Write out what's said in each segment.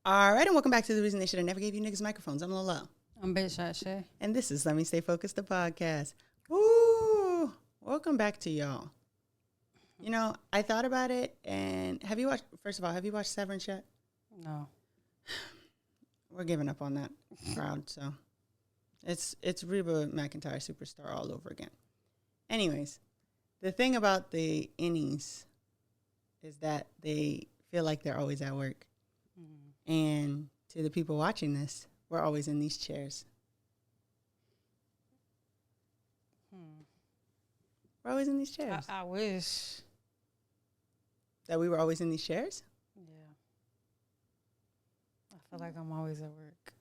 All right, and welcome back to The Reason They Should Have Never Gave You Niggas Microphones. I'm Lolo. I'm Bitch Shot Shay. And this is Let Me Stay Focused, the podcast. Woo! Welcome back to y'all. You know, I thought about it, and have you watched Severance yet? No. We're giving up on that crowd, so it's Reba McEntire Superstar all over again. Anyways, the thing about the innies is that they feel like they're always at work. Mm-hmm. And to the people watching this, we're always in these chairs. We're always in these chairs. I wish. That we were always in these chairs? Yeah. I feel like I'm always at work.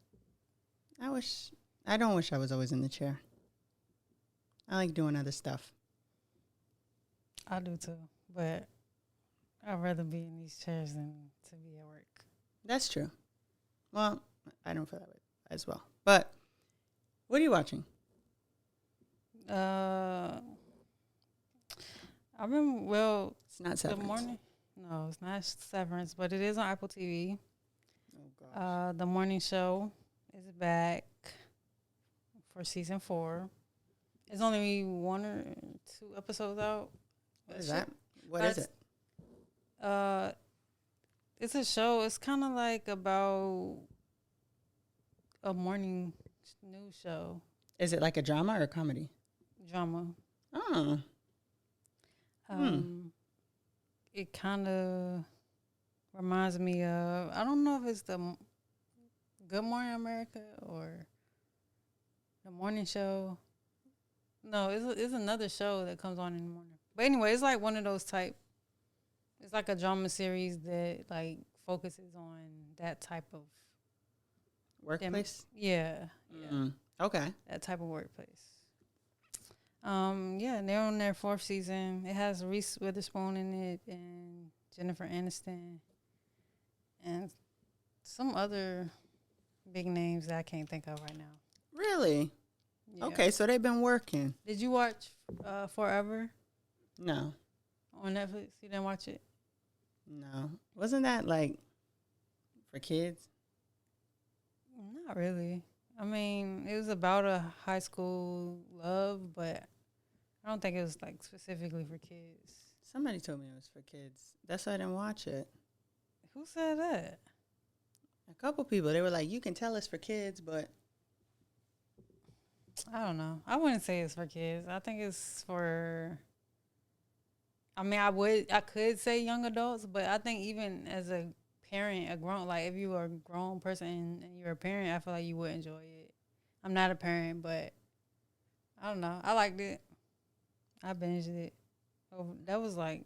I don't wish I was always in the chair. I like doing other stuff. I do too, but I'd rather be in these chairs than to be at work. That's true. Well, I don't feel that way as well. But what are you watching? It's not Severance. Good morning. No, it's not Severance, but it is on Apple TV. Oh gosh. The morning show is back for season 4. It's only 1 or 2 episodes out. What is that? What is it? It's a show. It's kind of like about a morning news show. Is it like a drama or a comedy? Drama. Oh. It kind of reminds me of, I don't know if it's the Good Morning America or the morning show. No, it's another show that comes on in the morning. But anyway, it's like one of those type. It's like a drama series that like focuses on that type of workplace. Yeah. Okay. That type of workplace. Yeah, and they're on their 4th season. It has Reese Witherspoon in it and Jennifer Aniston and some other big names that I can't think of right now. Really? Yeah. Okay, so they've been working. Did you watch Forever? No. On Netflix? You didn't watch it? No. Wasn't that like for kids? Not really. I mean, it was about a high school love, but I don't think it was like specifically for kids. Somebody told me it was for kids. That's why I didn't watch it. Who said that? A couple people. They were like, you can tell it's for kids, but I don't know. I wouldn't say it's for kids. I think it's for, I mean, I could say young adults, but I think even as a parent, if you were a grown person and you're a parent, I feel like you would enjoy it. I'm not a parent, but I don't know. I liked it. I binged it. Oh, that was like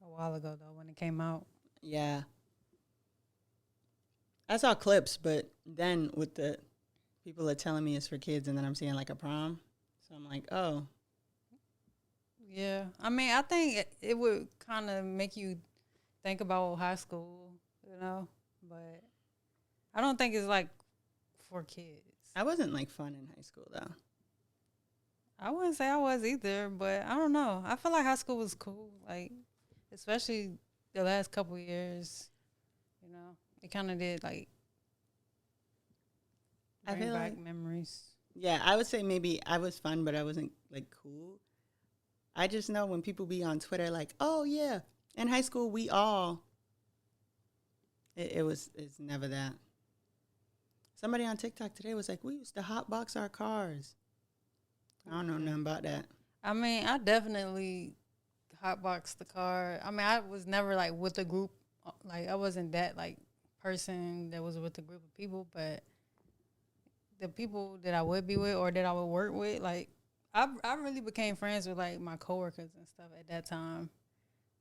a while ago though when it came out. Yeah. I saw clips, but then with the people are telling me it's for kids, and then I'm seeing like a prom, so I'm like, oh. Yeah, I mean, I think it would kind of make you think about high school, you know, but I don't think it's like for kids. I wasn't like fun in high school though. I wouldn't say I was either, but I don't know. I feel like high school was cool, like especially the last couple of years. You know, it kind of did like bring back memories. Yeah, I would say maybe I was fun, but I wasn't like cool. I just know when people be on Twitter like, oh yeah, in high school we all. It's never that. Somebody on TikTok today was like, we used to hotbox our cars. I don't know nothing about that. I mean, I definitely hotboxed the car. I mean, I was never like with a group. Like I wasn't that like person that was with a group of people, but the people that I would be with or that I would work with, like I really became friends with like my coworkers and stuff at that time.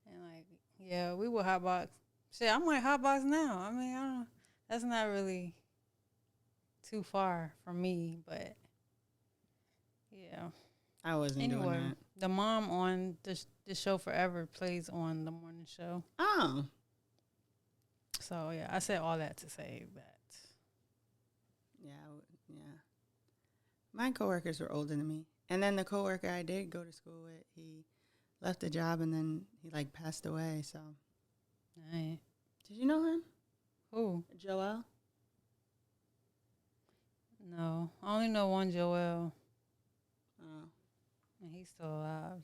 And like, yeah, we would hotbox. Shit, I might hotbox now. I mean, I don't. That's not really too far from me, but yeah. I wasn't doing that. The mom on this show Forever plays on the morning show. Oh. So yeah, I said all that to say that. Yeah. My coworkers were older than me, and then the coworker I did go to school with, he left the job and then he like passed away. So. Right. Did you know him? Who? Joel? No, I only know one Joel, Oh. and he's still alive.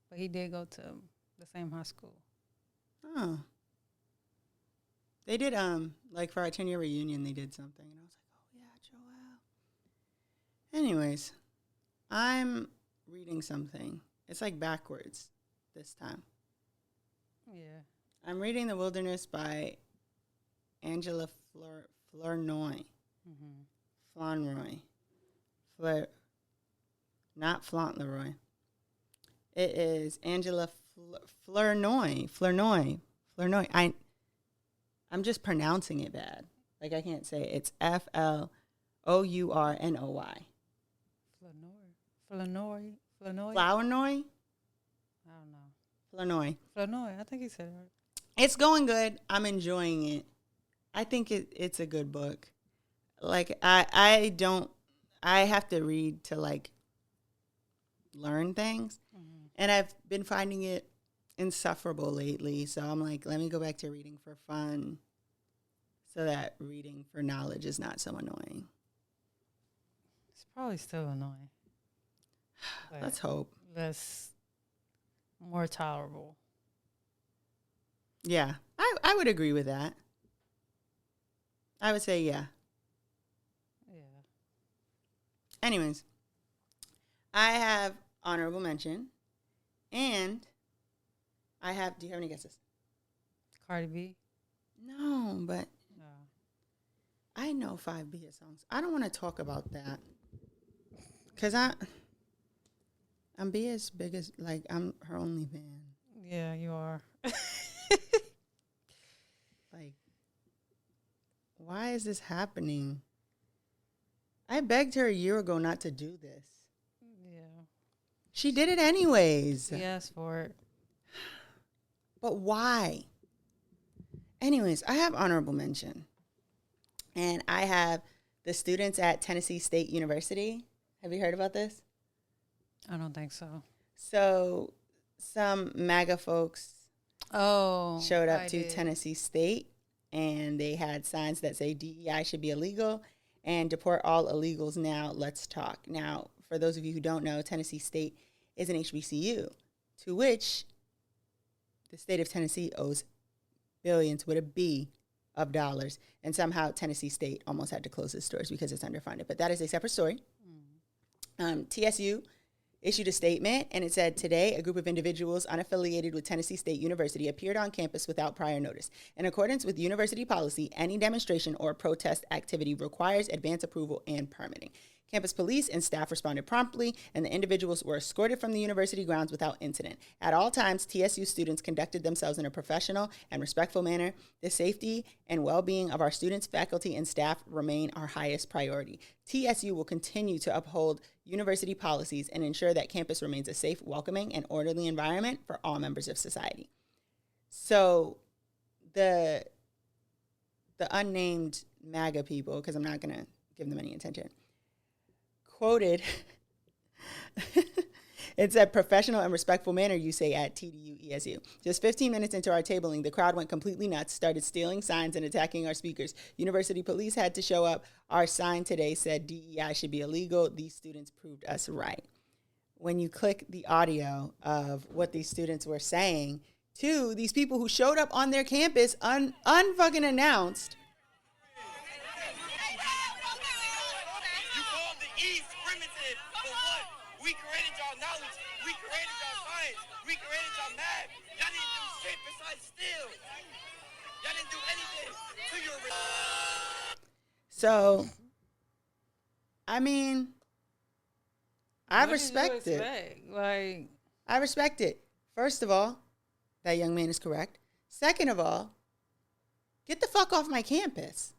But he did go to the same high school. Oh. They did, like for our 10-year reunion, they did something. And I was like, oh, yeah, Joel. Anyways, I'm reading something. It's like backwards this time. Yeah. I'm reading The Wilderness by Angela Flournoy. Mm-hmm. Flaunroy. Not Fauntleroy. It is Angela Flournoy. I'm just pronouncing it bad. Like I can't say it. It's Flournoy. Flournoy. Flournoy? I don't know. Flournoy. Flournoy. I think he said it right. It's going good. I'm enjoying it. I think it's a good book. Like I have to read to like learn things. Mm-hmm. And I've been finding it insufferable lately. So I'm like, let me go back to reading for fun so that reading for knowledge is not so annoying. It's probably still annoying. Let's hope. More tolerable. Yeah, I would agree with that. I would say yeah. Yeah. Anyways, I have honorable mention, and I have. Do you have any guesses? Cardi B. No, but I know 5 Bia songs. I don't want to talk about that because I'm Bia's biggest. Like I'm her only fan. Yeah, you are. Like, why is this happening? I begged her a year ago not to do this. Yeah. She did it anyways. She asked for it. But why? Anyways, I have honorable mention. And I have the students at Tennessee State University. Have you heard about this? I don't think so. So some MAGA folks showed up to Tennessee State, and they had signs that say DEI should be illegal and deport all illegals now. Let's talk. Now, for those of you who don't know, Tennessee State is an HBCU, to which the state of Tennessee owes billions with a B of dollars. And somehow Tennessee State almost had to close its doors because it's underfunded. But that is a separate story. TSU issued a statement, and it said, today, a group of individuals unaffiliated with Tennessee State University appeared on campus without prior notice. In accordance with university policy, any demonstration or protest activity requires advance approval and permitting. Campus police and staff responded promptly, and the individuals were escorted from the university grounds without incident. At all times, TSU students conducted themselves in a professional and respectful manner. The safety and well-being of our students, faculty, and staff remain our highest priority. TSU will continue to uphold university policies and ensure that campus remains a safe, welcoming, and orderly environment for all members of society. So the unnamed MAGA people, because I'm not going to give them any attention, quoted, it said, professional and respectful manner, you say at TDU ESU. Just 15 minutes into our tabling, the crowd went completely nuts, started stealing signs and attacking our speakers. University police had to show up. Our sign today said DEI should be illegal. These students proved us right. When you click the audio of what these students were saying to these people who showed up on their campus unfucking announced, we created y'all knowledge. We created y'all science. We created y'all math. Y'all didn't do shit besides steal. Y'all didn't do anything to your... So, I mean, I respect it. Like, I respect it. First of all, that young man is correct. Second of all, get the fuck off my campus.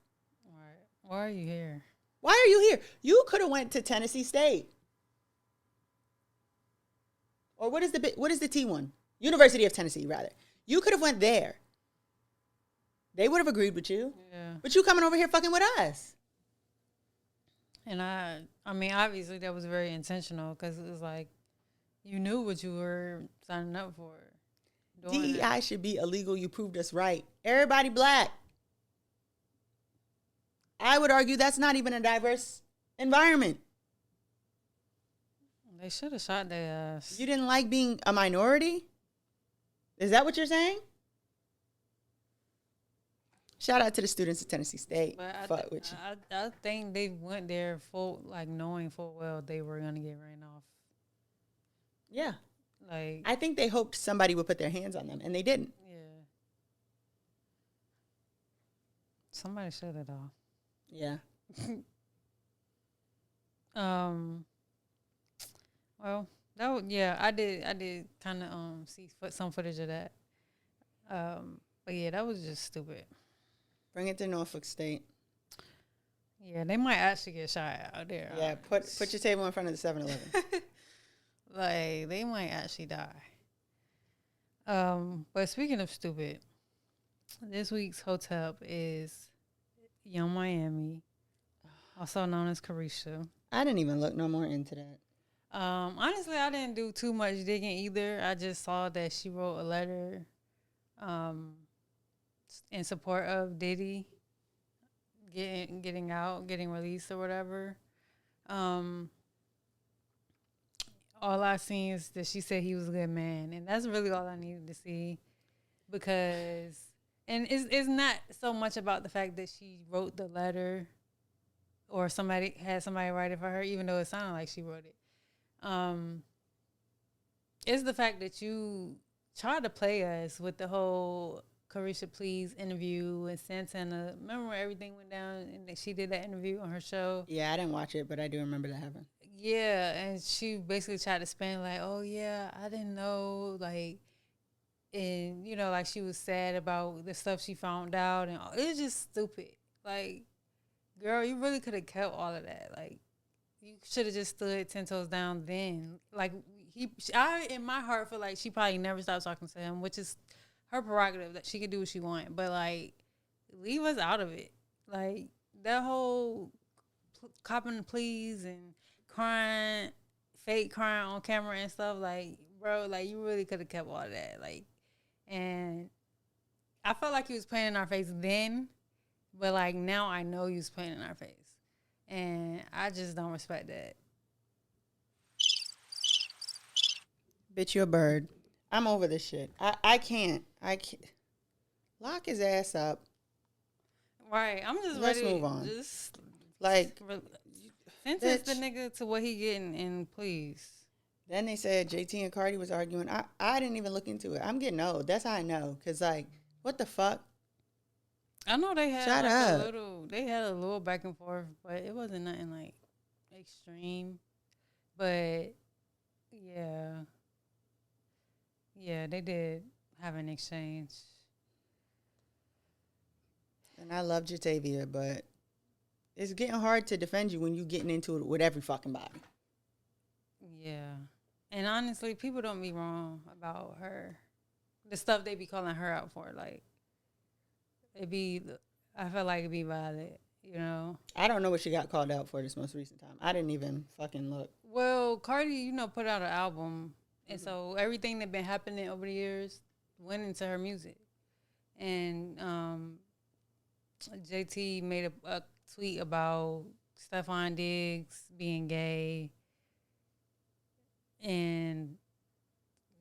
why are you here? Why are you here? You could have went to Tennessee State. Or what is the T1? University of Tennessee, rather. You could have went there. They would have agreed with you. Yeah. But you coming over here fucking with us. And I mean, obviously that was very intentional because it was like you knew what you were signing up for. DEI should be illegal. You proved us right. Everybody black. I would argue that's not even a diverse environment. They should have shot their ass. You didn't like being a minority? Is that what you're saying? Shout out to the students of Tennessee State. But I think they went there knowing full well they were gonna get ran off. Yeah. Like, I think they hoped somebody would put their hands on them, and they didn't. yeah. Somebody shut it off. Yeah. Well, I did kind of see some footage of that. But yeah, that was just stupid. Bring it to Norfolk State. Yeah, they might actually get shot out there. Yeah, put your table in front of the 7-Eleven. Like, they might actually die. But speaking of stupid, this week's hotep is Young Miami, also known as Crissle. I didn't even look no more into that. Honestly, I didn't do too much digging either. I just saw that she wrote a letter in support of Diddy getting released or whatever. All I seen is that she said he was a good man, and that's really all I needed to see, because it's not so much about the fact that she wrote the letter or somebody write it for her, even though it sounded like she wrote it. It's the fact that you tried to play us with the whole Carisha Please interview and Santana. Remember when everything went down and that she did that interview on her show? Yeah, I didn't watch it, but I do remember that happening. Yeah, and she basically tried to spin like, oh yeah, I didn't know, like, and you know, like she was sad about the stuff she found out, and it was just stupid. Like, girl, you really could have kept all of that. Like, you should have just stood 10 toes down then. Like, I in my heart feel like she probably never stopped talking to him, which is her prerogative, that she can do what she want. But like, leave us out of it. Like, that whole copping please and crying, fake crying on camera and stuff. Like, bro, like, you really could have kept all of that. Like, and I felt like he was playing in our face then, but like now I know he was playing in our face. And I just don't respect that. Bitch, you a bird. I'm over this shit. I can't. Lock his ass up. Right. I'm just Let's ready. move on. Just like, sentence the nigga to what he getting, and please. Then they said JT and Cardi was arguing. I didn't even look into it. I'm getting old. That's how I know. Because, like, what the fuck? I know they had Shut like up. a little back and forth, but it wasn't nothing like extreme. But yeah, they did have an exchange. And I love Jatavia, but it's getting hard to defend you when you getting into it with every fucking body. Yeah, and honestly, people don't be wrong about her. The stuff they be calling her out for, like. I feel like it'd be valid, you know. I don't know what she got called out for this most recent time. I didn't even fucking look. Well, Cardi, you know, put out an album, and so everything that been happening over the years went into her music. And JT made a tweet about Stephon Diggs being gay, and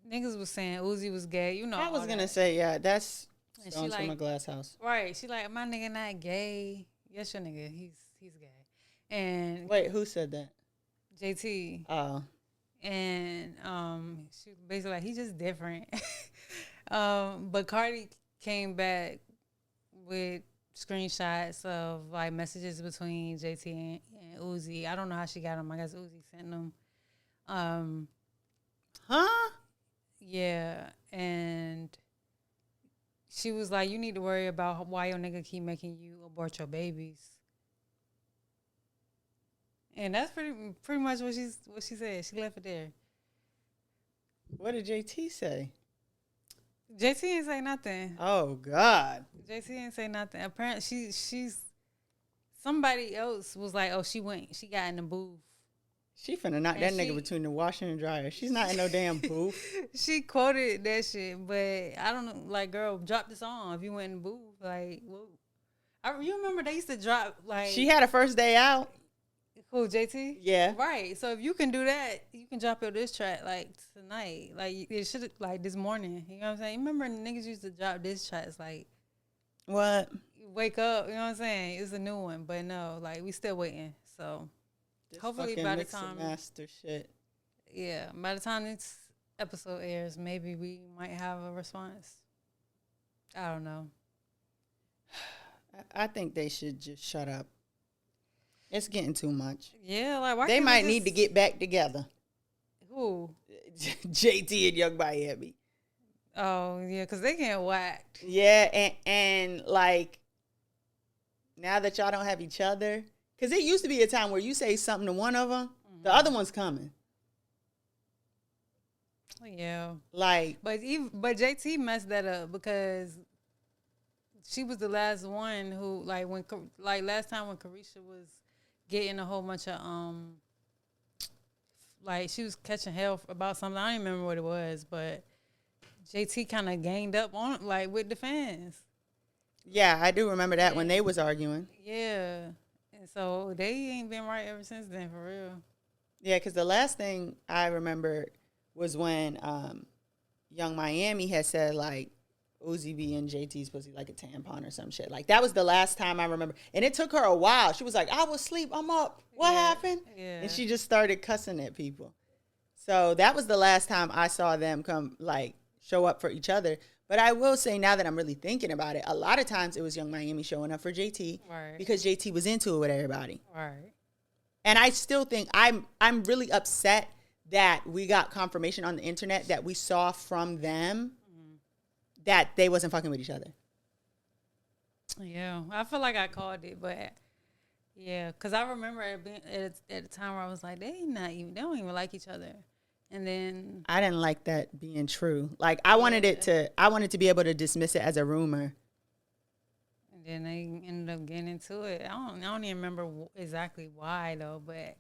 niggas was saying Uzi was gay. You know, I was gonna say, yeah, that's. And Stones from a glass house. Right. She like, my nigga not gay. Yes, your nigga. He's gay. And wait, who said that? JT. Oh. And she basically like, he's just different. But Cardi came back with screenshots of like messages between JT and Uzi. I don't know how she got them. I guess Uzi sent them. Huh? Yeah. And she was like, you need to worry about why your nigga keep making you abort your babies. And that's pretty much what she said. She left it there. What did JT say? JT didn't say nothing. Oh, God. JT didn't say nothing. Apparently, she's somebody else was like, oh, she got in the booth. She finna knock that nigga between the washer and dryer. She's not in no damn booth. She quoted that shit, but I don't know. Like, girl, drop the song if you went in the booth. Like, whoa. You remember they used to drop like She had a first day out. who JT? Yeah. Right. So if you can do that, you can drop your diss track like tonight. Like it should like this morning. You know what I'm saying? Remember niggas used to drop diss tracks like What? you wake up, you know what I'm saying? It's a new one. But no, like we still waiting. So This hopefully fucking by the mix and time master shit. yeah, by the time this episode airs, maybe we might have a response. I don't know. I think they should just shut up. It's getting too much. Yeah, like why They can't we might just, need to get back together. who? JT and Young Miami. Oh yeah, because they getting whacked. Yeah, and like now that y'all don't have each other, because it used to be a time where you say something to one of them, the other one's coming. Yeah, Like, but JT messed that up because she was the last one who like when like last time when Carisha was getting a whole bunch of like she was catching hell about something. I don't even remember what it was, but JT kind of ganged up on like with the fans. yeah, I do remember that when they was arguing. Yeah, and so they ain't been right ever since then for real. Yeah, because the last thing I remember was when Young Miami had said like Uzi B and JT's pussy like a tampon or some shit. Like that was the last time I remember. And it took her a while. She was like, I was asleep, I'm up. What happened? Yeah. And she just started cussing at people. So that was the last time I saw them come like show up for each other. But I will say now that I'm really thinking about it, a lot of times it was Young Miami showing up for JT Right. because JT was into it with everybody. Right. And I still think I'm really upset that we got confirmation on the internet that we saw from them that they wasn't fucking with each other. Yeah, I feel like I called it, but yeah, because I remember it being at a time where I was like, they don't even like each other, and then I didn't like that being true. Like I wanted to be able to dismiss it as a rumor. and then they ended up getting into it. I don't even remember exactly why though, but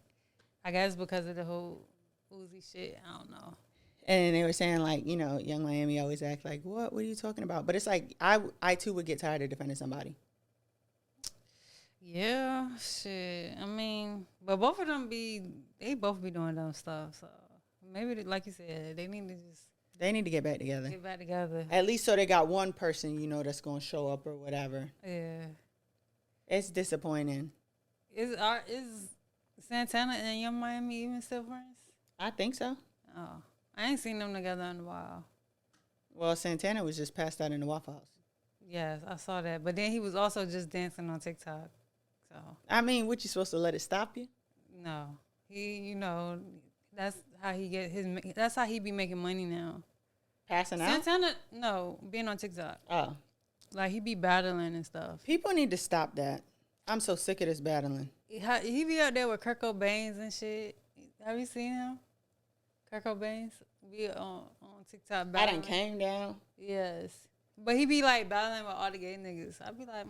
I guess because of the whole Uzi shit. I don't know. And they were saying like, you know, Young Miami always act like, what are you talking about? But it's like I too would get tired of defending somebody. Yeah, shit. I mean, but both of them they both be doing dumb stuff. So maybe, like you said, they need to get back together. get back together. At least so they got one person, you know, that's gonna show up or whatever. Yeah. It's disappointing. Is Santana and Young Miami even still friends? I think so. Oh, I ain't seen them together in a while. Well, Santana was just passed out in the Waffle House. Yes, I saw that. But then he was also just dancing on TikTok. So I mean, what you supposed to let it stop you? no, that's how he get his. That's how he be making money now. Passing out? Santana, no, being on TikTok. Oh. Like he be battling and stuff. People need to stop that. I'm so sick of this battling. He be out there with Kurt Cobain and shit. Have you seen him? Kurt Cobain be on TikTok battling. I done came down. Yes. But he be like battling with all the gay niggas. I be like,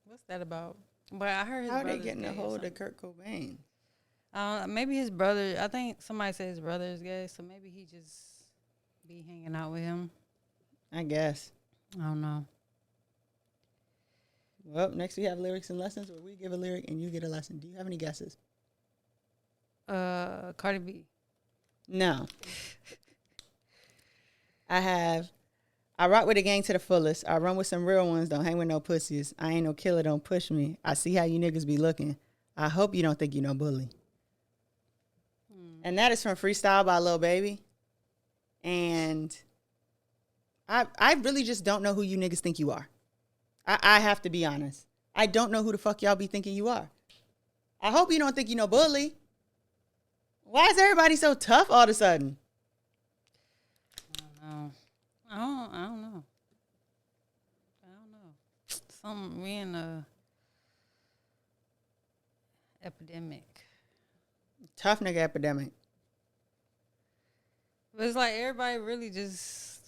what's that about? But I heard his How are they brother's getting a gay or hold of something. Kurt Cobain? Maybe his brother. I think somebody said his brother is gay, so maybe he just be hanging out with him. I guess. I don't know. Well, next we have lyrics and lessons where we give a lyric and you get a lesson. Do you have any guesses? Cardi B. No. I rock with the gang to the fullest. I run with some real ones. Don't hang with no pussies. I ain't no killer. Don't push me. I see how you niggas be looking. I hope you don't think you no bully. And that is from Freestyle by Lil Baby. And I really just don't know who you niggas think you are. I have to be honest. I don't know who the fuck y'all be thinking you are. I hope you don't think you no bully. Why is everybody so tough all of a sudden? I don't know. We in a epidemic. Tough nigga epidemic. But it's like everybody really just,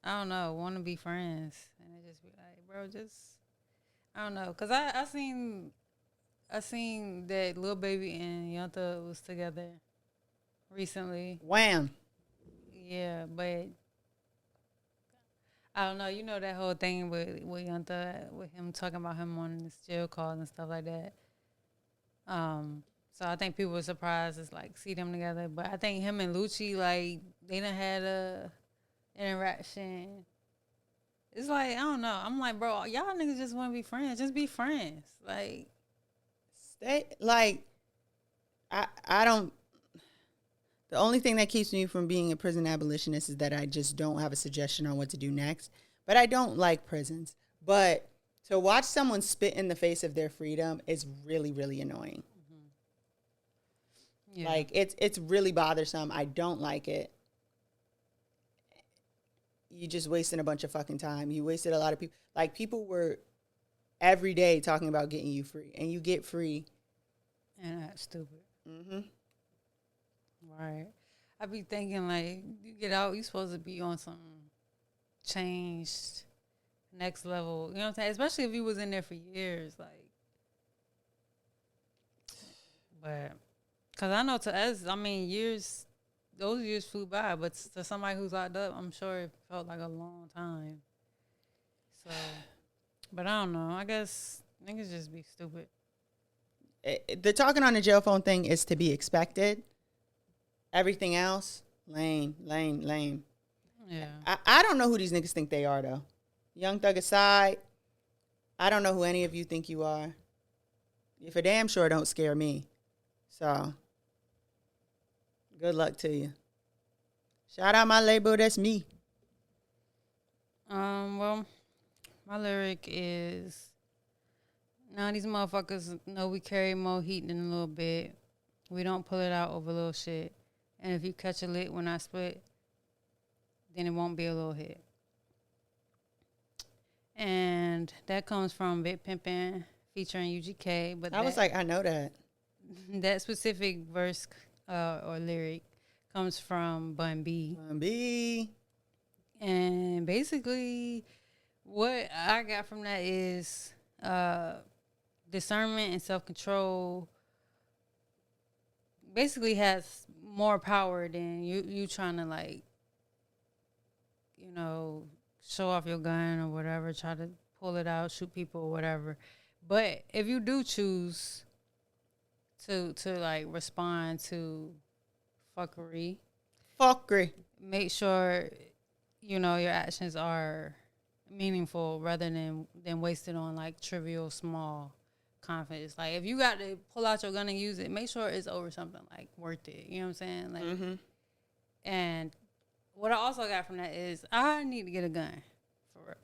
I don't know, want to be friends. And it just be like, bro, I don't know. Because I seen that Lil Baby and Young Thug was together recently. Wham. Yeah, but I don't know. You know that whole thing with Young Thug, with him talking about him on his jail calls and stuff like that. So I think people were surprised to like see them together. But I think him and Lucci, like, they done had a interaction. It's like, I don't know. I'm like, bro, y'all niggas just want to be friends. Just be friends. Like, stay like I don't. The only thing that keeps me from being a prison abolitionist is that I just don't have a suggestion on what to do next. But I don't like prisons. But to watch someone spit in the face of their freedom is really, really annoying. Yeah. Like, it's really bothersome. I don't like it. You just wasting a bunch of fucking time. You wasted a lot of people. Like, people were every day talking about getting you free. And you get free. And that's stupid. Mm-hmm. Right. I be thinking, like, you get out, you supposed to be on some changed next level. You know what I'm saying? Especially if you was in there for years. Like, but, because I know to us, I mean, those years flew by. But to somebody who's locked up, I'm sure it felt like a long time. So, but I don't know. I guess niggas just be stupid. The talking on the jail phone thing is to be expected. Everything else, lame. Yeah. I don't know who these niggas think they are, though. Young Thug aside, I don't know who any of you think you are. You for damn sure don't scare me. So, good luck to you. Shout out my label, that's me. Well, my lyric is, now these motherfuckers know we carry more heat than a little bit. We don't pull it out over little shit. And if you catch a lick when I split, then it won't be a little hit. And that comes from Big Pimpin' featuring UGK. But I was like, I know that. That specific verse or lyric comes from Bun B. Bun B. And basically, what I got from that is discernment and self-control basically has more power than you trying to, like, you know, show off your gun or whatever, try to pull it out, shoot people or whatever. But if you do choose to like respond to fuckery, make sure, you know, your actions are meaningful rather than wasted on like trivial small confidence. Like, if you got to pull out your gun and use it, make sure it's over something like worth it. You know what I'm saying? Like, and what I also got from that is I need to get a gun for real.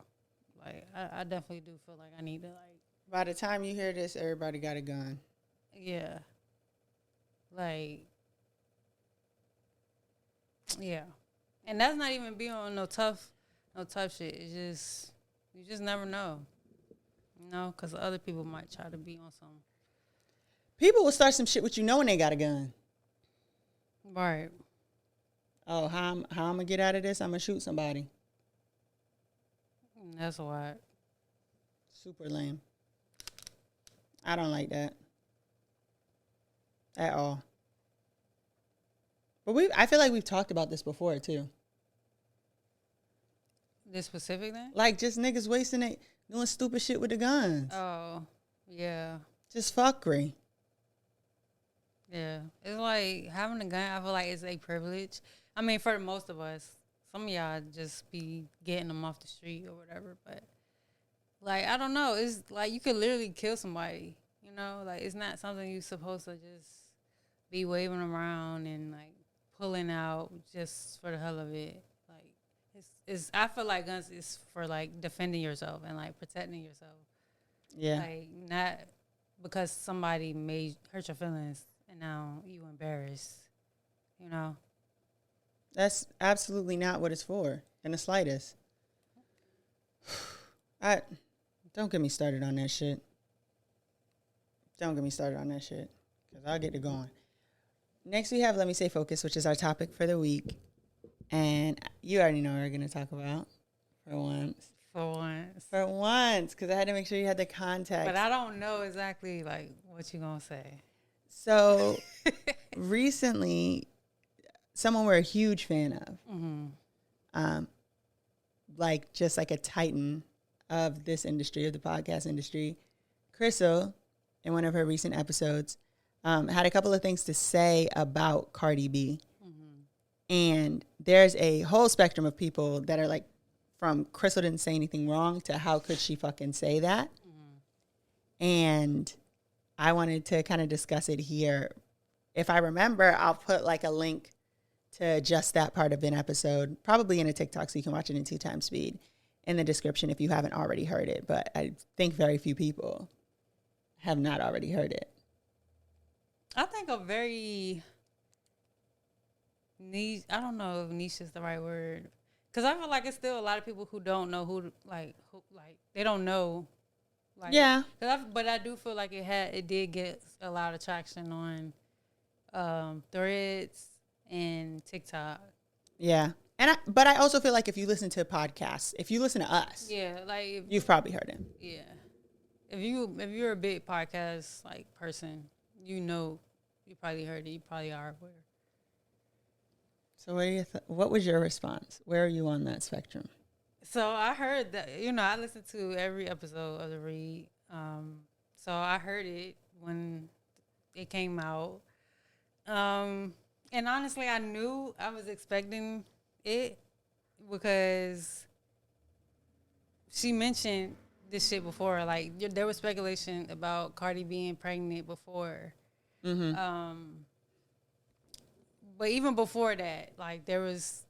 Like, I definitely do feel like I need to, like. By the time you hear this, everybody got a gun. Yeah. Like, yeah. And that's not even being on no tough shit. It's just, you just never know. You know, because other people might try to be on some. People will start some shit with you knowing they got a gun. Right. Oh, how I'm going to get out of this? I'm going to shoot somebody. That's why. Super lame. I don't like that. At all. But I feel like we've talked about this before, too. This specific thing? Like, just niggas wasting it, doing stupid shit with the guns. Oh, yeah. Just fuckery. Yeah. It's like having a gun, I feel like it's a privilege. I mean, for most of us. Some of y'all just be getting them off the street or whatever. But, like, I don't know. It's like you could literally kill somebody, you know? Like, it's not something you're supposed to just be waving around and, like, pulling out just for the hell of it. It's I feel like guns is for, like, defending yourself and, like, protecting yourself. Yeah. Like, not because somebody may hurt your feelings and now you embarrassed, you know? That's absolutely not what it's for in the slightest. Don't get me started on that shit. Don't get me started on that shit because I'll get it going. Next we have Let Me Stay Focused, which is our topic for the week. And you already know what we're going to talk about for once. For once, because I had to make sure you had the context. But I don't know exactly, like, what you're going to say. So, recently, someone we're a huge fan of like just like a titan of this industry, of the podcast industry, Crissle, in one of her recent episodes, had a couple of things to say about Cardi B. And there's a whole spectrum of people that are like, from Crissle didn't say anything wrong to how could she fucking say that? And I wanted to kind of discuss it here. If I remember, I'll put like a link to just that part of an episode, probably in a TikTok so you can watch it in 2x speed, in the description if you haven't already heard it. But I think very few people have not already heard it. I think a very niche, I don't know if niche is the right word, because I feel like it's still a lot of people who don't know who they don't know. Like, yeah. But I do feel like it did get a lot of traction on Threads and TikTok. Yeah. But I also feel like if you listen to podcasts, if you listen to us, yeah, like you've probably heard it. Yeah. If you're a big podcast like person, you probably heard it. You probably are aware. So what was your response? Where are you on that spectrum? So I heard that, I listened to every episode of The Read. So I heard it when it came out. And honestly, I knew I was expecting it because she mentioned this shit before. Like, there was speculation about Cardi being pregnant before. But even before that, like, there was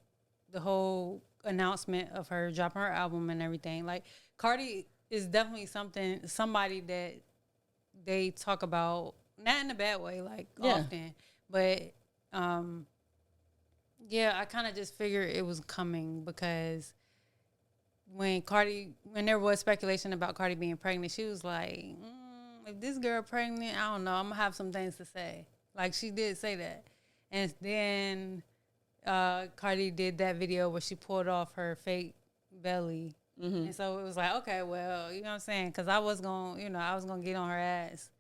the whole announcement of her dropping her album and everything. Like, Cardi is definitely somebody that they talk about, not in a bad way, like, often. But, yeah, I kind of just figured it was coming because when there was speculation about Cardi being pregnant, she was like, if this girl pregnant, I don't know, I'm going to have some things to say. Like, she did say that. And then Cardi did that video where she pulled off her fake belly. And so it was like, okay, well, you know what I'm saying? Because I was going to get on her ass.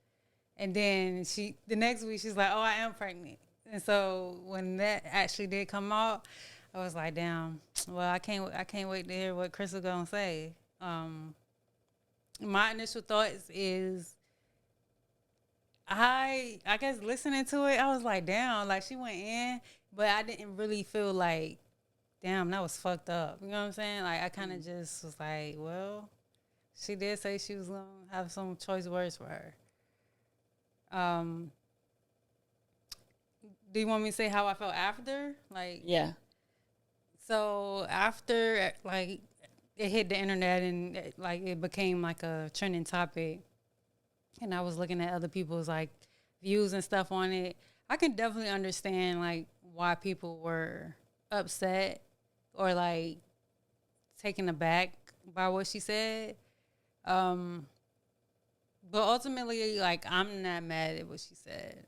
And then the next week, she's like, oh, I am pregnant. And so when that actually did come out, I was like, damn, well, I can't wait to hear what Crissle gonna say. My initial thoughts is, I guess listening to it, I was like, damn, like, she went in, but I didn't really feel like, damn, that was fucked up. You know what I'm saying? Like, I kind of just was like, well, she did say she was gonna have some choice words for her. Do you want me to say how I felt after? Like, yeah. So after, like, it hit the internet and, like, it became like a trending topic, and I was looking at other people's, like, views and stuff on it, I can definitely understand, like, why people were upset or, like, taken aback by what she said. But ultimately, like, I'm not mad at what she said.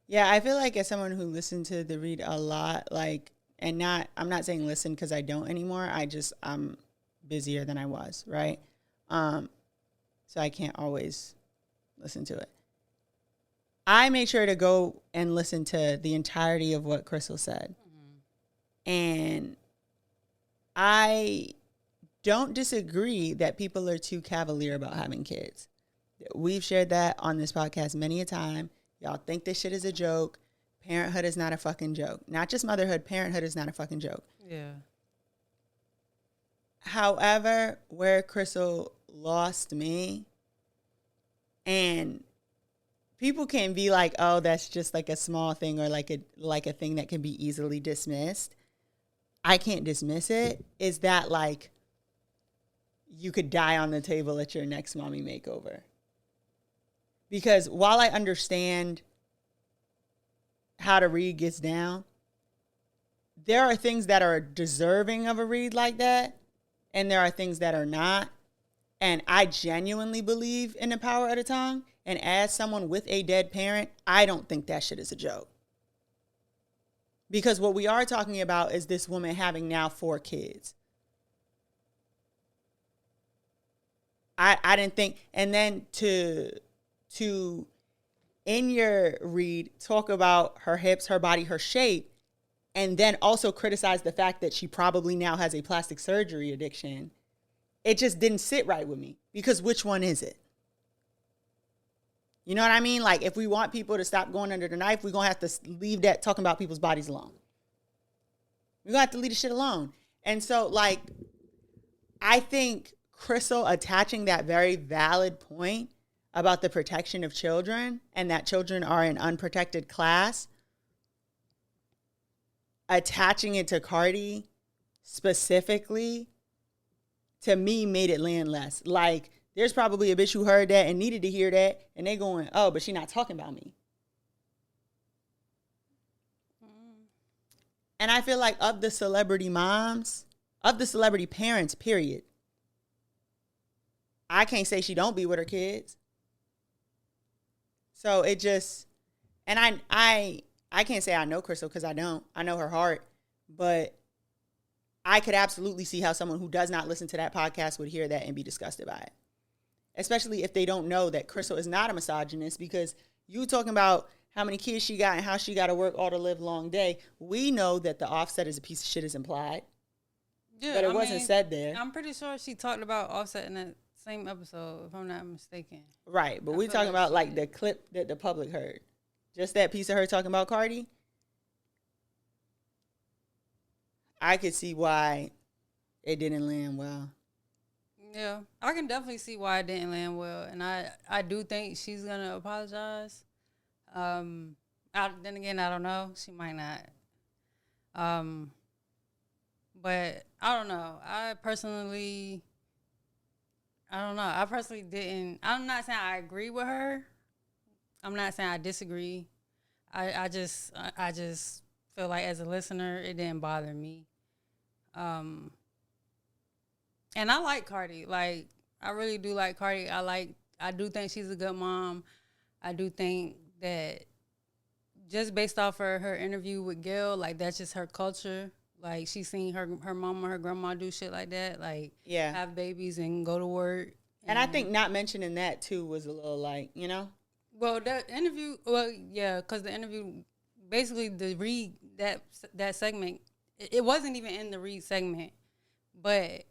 Yeah, I feel like as someone who listened to The Read a lot, like, I'm not saying listen because I don't anymore. I'm busier than I was, right? So I can't always listen to it. I made sure to go and listen to the entirety of what Crissle said. And I don't disagree that people are too cavalier about having kids. We've shared that on this podcast many a time. Y'all think this shit is a joke. Parenthood is not a fucking joke. Not just motherhood, parenthood is not a fucking joke. Yeah. However, where Crissle lost me, and people can be like, oh, that's just like a small thing or like a thing that can be easily dismissed. I can't dismiss it. Is that, like, you could die on the table at your next mommy makeover? Because while I understand how to read gets down, there are things that are deserving of a read like that, and there are things that are not. And I genuinely believe in the power of the tongue. And as someone with a dead parent, I don't think that shit is a joke. Because what we are talking about is this woman having now 4 kids. I didn't think, and then to in your read talk about her hips, her body, her shape, and then also criticize the fact that she probably now has a plastic surgery addiction, it just didn't sit right with me. Because which one is it? You know what I mean? Like, if we want people to stop going under the knife, we're going to have to leave that talking about people's bodies alone. We're going to have to leave the shit alone. And so, like, I think Crissle attaching that very valid point about the protection of children and that children are an unprotected class, attaching it to Cardi specifically, to me, made it land less. Like, there's probably a bitch who heard that and needed to hear that, and they going, oh, but she not talking about me. And I feel like of the celebrity moms, of the celebrity parents, period, I can't say she don't be with her kids. So it just, and I can't say I know Crissle because I don't. I know her heart, but I could absolutely see how someone who does not listen to that podcast would hear that and be disgusted by it. Especially if they don't know that Crissle is not a misogynist, because you talking about how many kids she got and how she got to work all the live long day. We know that the Offset is a piece of shit is implied. Yeah, but it wasn't said there. I'm pretty sure she talked about Offset in that same episode, if I'm not mistaken. Right, but we're talking about like the clip that the public heard. Just that piece of her talking about Cardi. I could see why it didn't land well. Yeah, I can definitely see why it didn't land well, and I do think she's gonna apologize. Then again, I don't know. She might not. But I don't know. I personally didn't. I'm not saying I agree with her. I'm not saying I disagree. I just feel like as a listener, it didn't bother me. And I like Cardi. Like, I really do like Cardi. I do think she's a good mom. I do think that just based off her interview with Gail, like, that's just her culture. Like, she's seen her mom or her grandma do shit like that. Like, have babies and go to work. And I think not mentioning that, too, was a little like, you know? Well, that interview, because the interview, basically the Reed, that segment, it wasn't even in the Reed segment. But,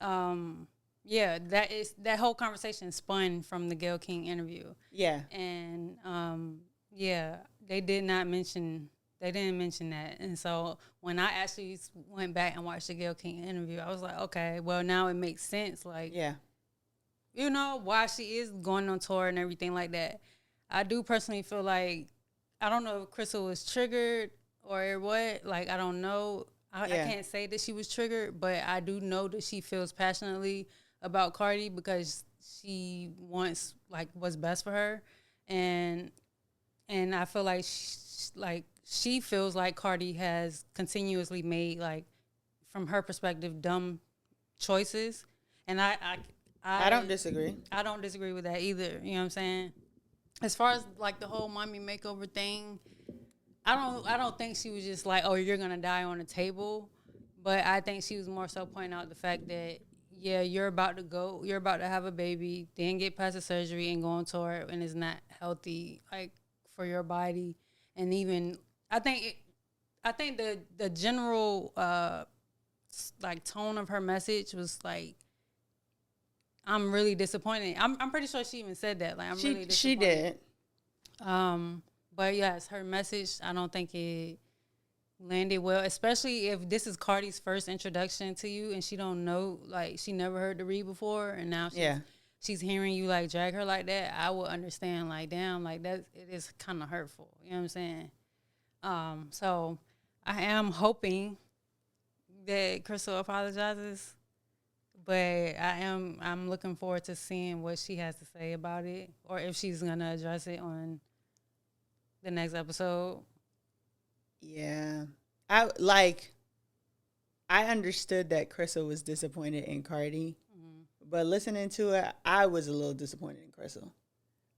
that whole conversation spun from the Gayle King interview. Yeah. And, they didn't mention that. And so when I actually went back and watched the Gayle King interview, I was like, okay, well, now it makes sense. Like, you know, why she is going on tour and everything like that. I do personally feel like, I don't know if Crissle was triggered or what. Like, I don't know. I can't say that she was triggered, but I do know that she feels passionately about Cardi because she wants, like, what's best for her. And I feel like she feels like Cardi has continuously made, like, from her perspective, dumb choices. And I don't disagree. I don't disagree with that either. You know what I'm saying? As far as, like, the whole mommy makeover thing, I don't think she was just like, oh, you're gonna die on the table. But I think she was more so pointing out the fact that, yeah, you're about to have a baby, then get past the surgery and go on tour, and it's not healthy, like, for your body. And even I think the general like, tone of her message was like, I'm really disappointed. I'm pretty sure she even said that. Like, I'm really disappointed. She did. But yes, her message, I don't think it landed well, especially if this is Cardi's first introduction to you and she don't know, like, she never heard the Read before, and now she's hearing you, like, drag her like that. I would understand, like, damn, like, that it is kind of hurtful. You know what I'm saying? So I am hoping that Crissle apologizes, but I'm looking forward to seeing what she has to say about it, or if she's gonna address it on the next episode. Yeah. I understood that Crissle was disappointed in Cardi, but listening to it, I was a little disappointed in Crissle.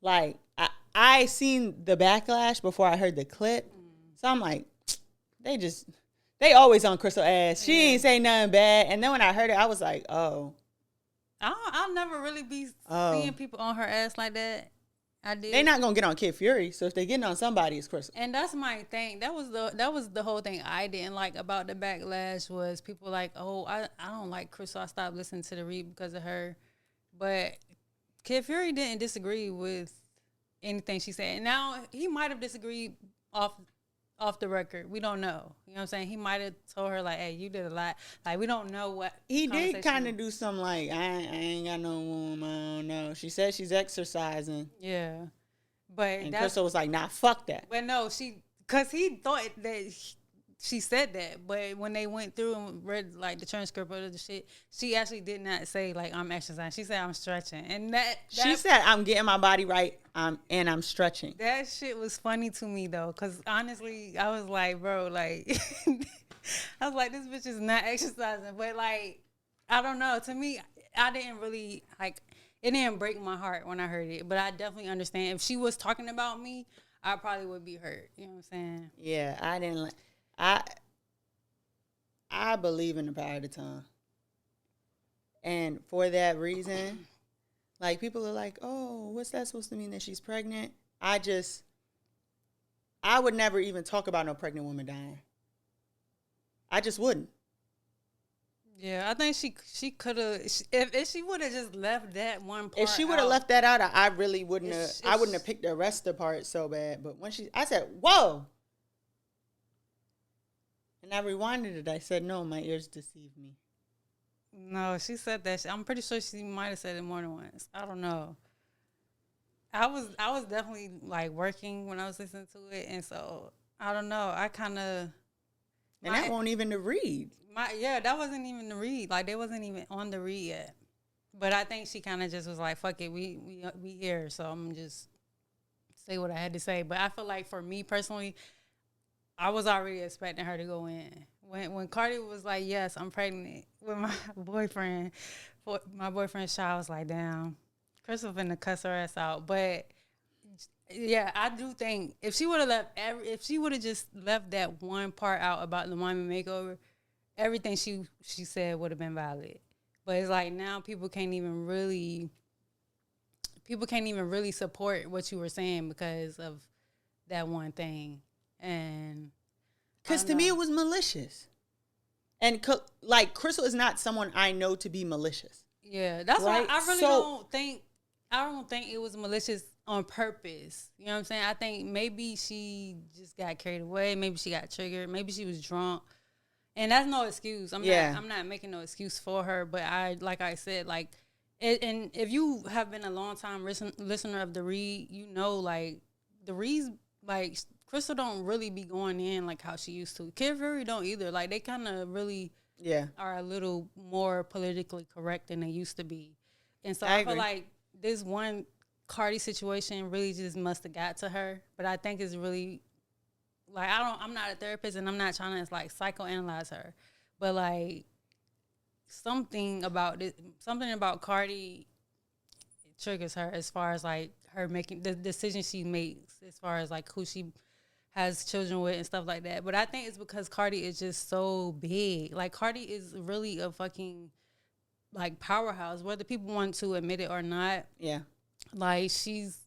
Like, I seen the backlash before I heard the clip, so I'm like, they always on Crissle ass. She ain't say nothing bad. And then when I heard it, I was like, oh. I'll never really be seeing people on her ass like that. I did. They not gonna get on Kid Fury, so if they getting on somebody, it's Crissle. And that's my thing. That was the whole thing I didn't like about the backlash was people like, oh, I don't like Crissle. I stopped listening to the read because of her. But Kid Fury didn't disagree with anything she said. And now he might have disagreed off the record. We don't know. You know what I'm saying? He might have told her like, hey, you did a lot. Like, we don't know what he did kind of do some like, I ain't got no woman, I don't know. She said she's exercising. Yeah. But and Crissle was like, nah, fuck that. But no, because he thought that she said that. But when they went through and read like the transcript of the shit, she actually did not say like I'm exercising. She said I'm stretching, and that she said I'm getting my body right. And I'm stretching. That shit was funny to me though, because honestly, I was like, bro, like, I was like, this bitch is not exercising. But like, I don't know. To me, I didn't really like. It didn't break my heart when I heard it, but I definitely understand. If she was talking about me, I probably would be hurt. You know what I'm saying? Yeah, I didn't like. I believe in the power of the tongue, and for that reason, like people are like, "Oh, what's that supposed to mean that she's pregnant?" I would never even talk about no pregnant woman dying. I just wouldn't. Yeah, I think she could have. If she would have just left that one part, if she would have left that out, I really wouldn't have. I wouldn't have picked the rest of the part so bad. But when I said, "Whoa," and I rewinded it, I said, "No, my ears deceived me." No, she said that. I'm pretty sure she might have said it more than once. I don't know. I was definitely like working when I was listening to it, and so I don't know. I kind of. And that won't even the read. That wasn't even the read. Like, they wasn't even on the read yet. But I think she kind of just was like, fuck it, we here, so I'm going to just say what I had to say. But I feel like for me personally, I was already expecting her to go in. When Cardi was like, yes, I'm pregnant with my boyfriend, for my boyfriend's child, I was like, damn, Crissle finna cuss her ass out. But yeah, I do think if she would have just left that one part out about the mommy makeover, everything she said would have been valid. But it's like now people can't even really support what you were saying because of that one thing. And because to me it was malicious. And like Crissle is not someone I know to be malicious. Yeah, that's right? Why I really don't think it was malicious on purpose. You know what I'm saying? I think maybe she just got carried away. Maybe she got triggered. Maybe she was drunk. And that's no excuse. I'm not making no excuse for her. But like I said, like, and if you have been a long time listener of the read, you know, like the reads, like Crissle don't really be going in like how she used to. Kid Fury don't either. Like they kind of really are a little more politically correct than they used to be. And so I feel like this one Cardi situation really just must have got to her. But I think it's really like I'm not a therapist and I'm not trying to like psychoanalyze her. But like something about Cardi triggers her as far as like her making the decision she makes as far as like who she has children with and stuff like that. But I think it's because Cardi is just so big. Like Cardi is really a fucking like powerhouse, whether people want to admit it or not. Yeah. Like she's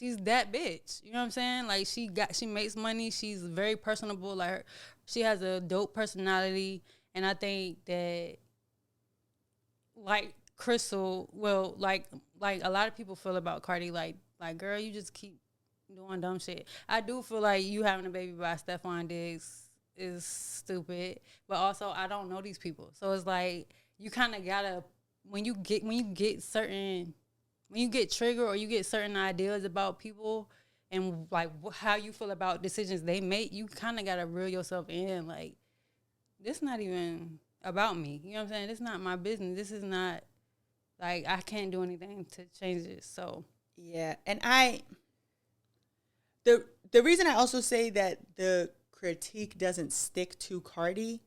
that bitch. You know what I'm saying? Like she makes money. She's very personable. Like she has a dope personality, and I think that like Crissle, well, like a lot of people feel about Cardi, like girl, you just keep doing dumb shit. I do feel like you having a baby by Stephon Diggs is stupid, but also I don't know these people, so it's like you kind of gotta when you get triggered or you get certain ideas about people and like how you feel about decisions they make, you kind of gotta reel yourself in. Like this not even about me. You know what I'm saying? This not my business. This is not like I can't do anything to change this. So yeah, and the reason I also say that the critique doesn't stick to Cardi,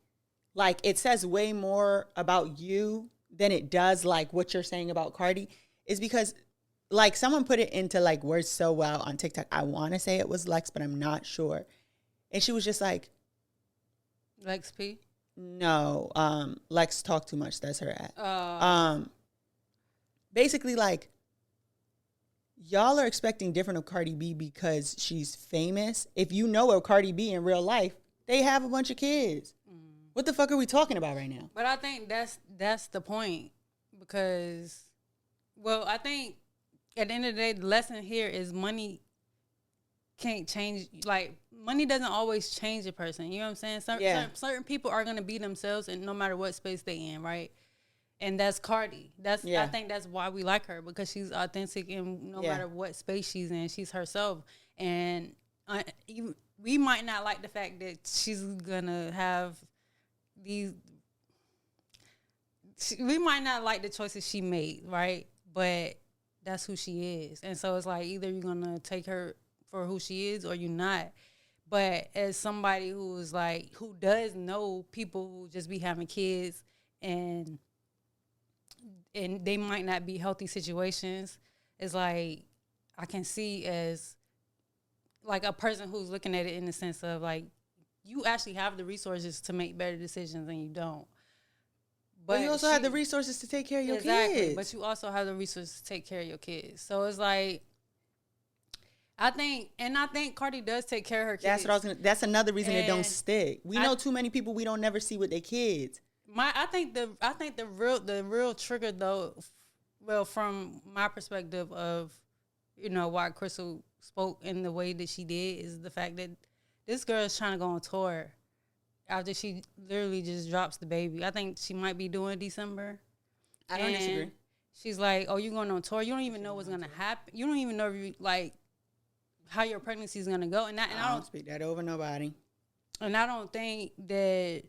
like it says way more about you than it does like what you're saying about Cardi, is because like someone put it into like words so well on TikTok. I want to say it was Lex, but I'm not sure. And she was just like, Lex P? No, Lex Talk Too Much. That's her at. Basically like, y'all are expecting different of Cardi B because she's famous. If you know a Cardi B in real life, they have a bunch of kids. What the fuck are we talking about right now? But I think that's the point because, well, I think at the end of the day, the lesson here is money can't change. Like, money doesn't always change a person. You know what I'm saying? Certain people are going to be themselves and no matter what space they in, right? And that's Cardi. I think that's why we like her because she's authentic and no matter what space she's in, she's herself. And we might not like the fact that she's going to have we might not like the choices she made, right? But that's who she is. And so it's like either you're going to take her for who she is or you're not. But as somebody who does know people who just be having kids and they might not be healthy situations, it's like I can see as like a person who's looking at it in the sense of like you actually have the resources to make better decisions and you don't. But you also have the resources to take care of your kids. But you also have the resources to take care of your kids. So it's like, I think Cardi does take care of her kids. That's another reason it don't stick. We know too many people we don't never see with their kids. I think the real trigger though, well, from my perspective of, why Crissle spoke in the way that she did is the fact that this girl is trying to go on tour after she literally just drops the baby. I think she might be doing December. I don't disagree. She's like, oh, you going on tour? You don't even know what's going to happen. You don't even know how your pregnancy is going to go. And I don't speak that over nobody. And I don't think that,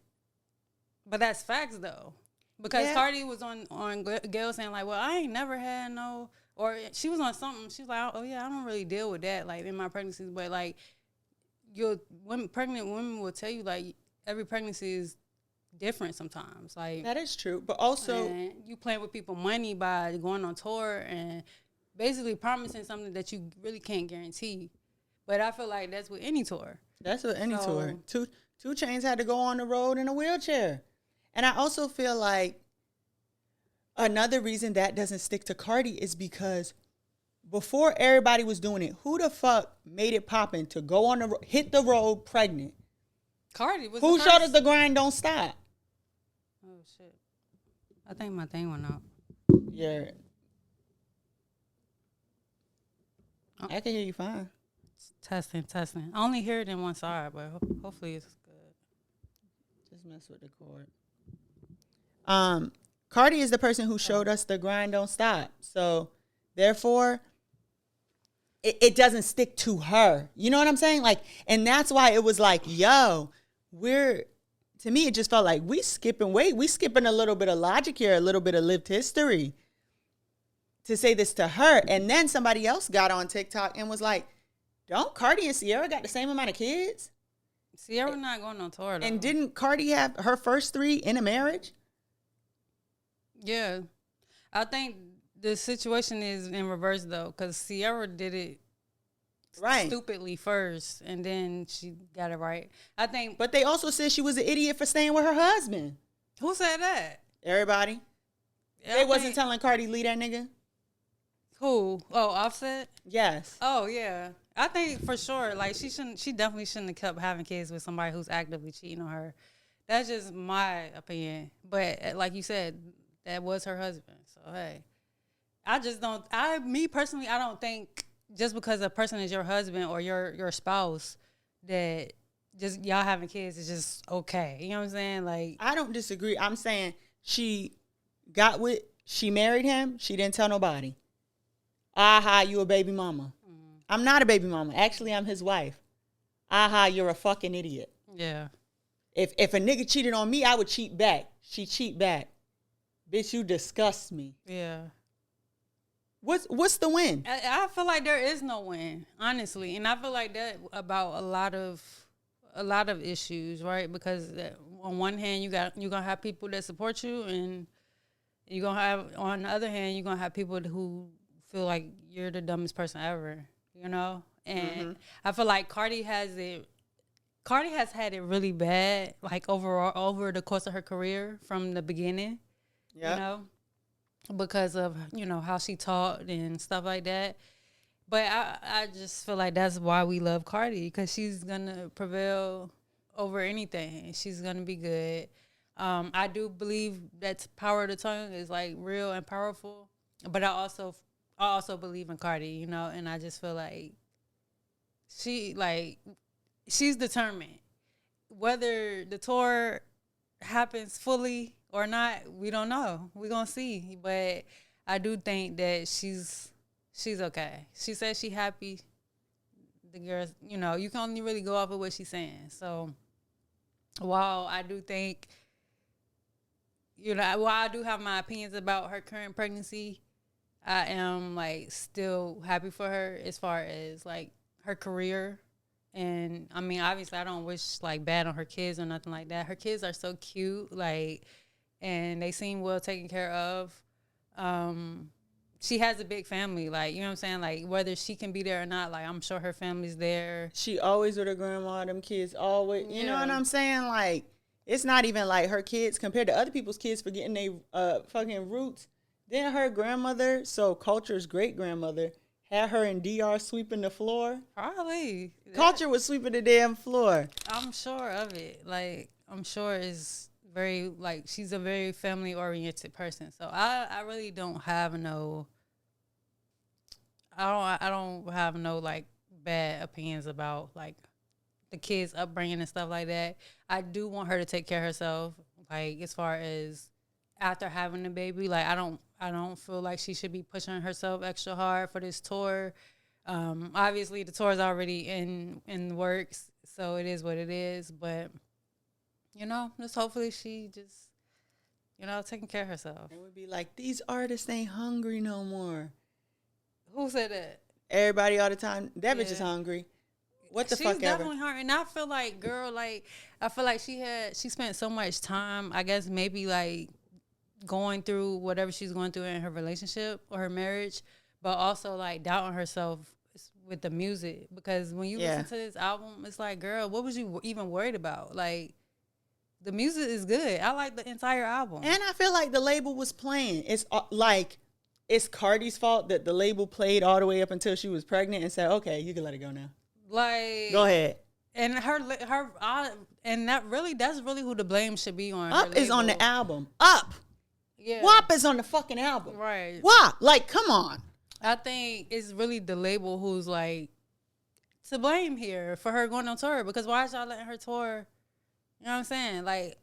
but that's facts though. Because Cardi was on Gail saying like, well, I ain't never had no, or she was on something. She was like, oh yeah, I don't really deal with that like in my pregnancies. But like, pregnant women will tell you like every pregnancy is different sometimes. Like that is true, but also you playing with people money by going on tour and basically promising something that you really can't guarantee. But I feel like that's with any tour. That's with any tour. 2 Chainz had to go on the road in a wheelchair, and I also feel like another reason that doesn't stick to Cardi is because before everybody was doing it, who the fuck made it poppin' to go on the hit the road pregnant? Cardi was who showed us the grind don't stop? Oh shit! I think my thing went out. Yeah, I can hear you fine. Testing. I only hear it in one side, but hopefully it's good. Just mess with the cord. Cardi is the person who showed us the grind don't stop. So therefore, it doesn't stick to her. You know what I'm saying? Like, and that's why it was like, yo, to me, it just felt like we skipping a little bit of logic here, a little bit of lived history to say this to her. And then somebody else got on TikTok and was like, don't Cardi and Ciara got the same amount of kids? Ciara not going on tour though. And didn't Cardi have her first 3 in a marriage? Yeah. I think the situation is in reverse though, because Ciara did it stupidly first, and then she got it right. I think, but they also said she was an idiot for staying with her husband. Who said that? Everybody. They wasn't telling Cardi leave that nigga. Who? Oh, Offset. Yes. Oh yeah. I think for sure, like she definitely shouldn't have kept having kids with somebody who's actively cheating on her. That's just my opinion. But like you said, that was her husband. So hey, me personally, I don't think just because a person is your husband or your spouse that just y'all having kids is just okay. You know what I'm saying? Like, I don't disagree. I'm saying she married him. She didn't tell nobody. Aha, you a baby mama. I'm not a baby mama. Actually, I'm his wife. Aha, you're a fucking idiot. Yeah. If a nigga cheated on me, I would cheat back. She cheat back. Bitch, you disgust me. Yeah. What's the win? I feel like there is no win, honestly. And I feel like that about a lot of issues, right? Because on one hand, you're gonna have people that support you, and you're gonna have, on the other hand, you're gonna have people who feel like you're the dumbest person ever. You know? And I feel like Cardi has had it really bad, like overall, over the course of her career from the beginning. Yeah. You know? Because of, how she taught and stuff like that. But I just feel like that's why we love Cardi, because she's gonna prevail over anything. She's gonna be good. I do believe that power of the tongue is like real and powerful. But I also believe in Cardi, you know, and I just feel like she's determined. Whether the tour happens fully or not, we don't know. We're gonna see. But I do think that she's okay. She says she happy. The girls, you know, you can only really go off of what she's saying. So while I do think, you know, while I do have my opinions about her current pregnancy, I am like still happy for her as far as like her career. And I mean, obviously, I don't wish like bad on her kids or nothing like that. Her kids are so cute, like, and they seem well taken care of. She has a big family, like, you know what I'm saying? Like, whether she can be there or not, like, I'm sure her family's there. She always with her grandma, them kids always, you know Yeah. what I'm saying? Like, it's not even like her kids compared to other people's kids forgetting their fucking roots. Then her grandmother, so Culture's great grandmother, had her in DR sweeping the floor. Probably. Culture was sweeping the damn floor. I'm sure of it. Like, I'm sure it's very, like, she's a very family-oriented person. So I really don't have no, I don't have no, like, bad opinions about, like, the kids' upbringing and stuff like that. I do want her to take care of herself, like, as far as after having the baby. Like, I don't feel like she should be pushing herself extra hard for this tour. Obviously, the tour is already in the works, so it is what it is. But, you know, just hopefully she just, you know, taking care of herself. It would be like, these artists ain't hungry no more. Who said that? Everybody all the time. That bitch is Yeah. hungry. What the She's fuck ever. definitely hard. And I feel like, girl, like, I feel like she spent so much time, I guess maybe like going through whatever she's going through in her relationship or her marriage, but also like doubting herself with the music. Because when you listen to this album, it's like, girl, what was you even worried about? Like, the music is good. I like the entire album. And I feel like the label was playing. It's like, it's Cardi's fault that the label played all the way up until she was pregnant and said, okay, you can let it go now. Like, go ahead. And that's really who the blame should be on. Up is on the album. Up. Yeah. WAP is on the fucking album. Right. WAP. Like, come on. I think it's really the label who's like to blame here for her going on tour, because why is y'all letting her tour? You know what I'm saying? Like,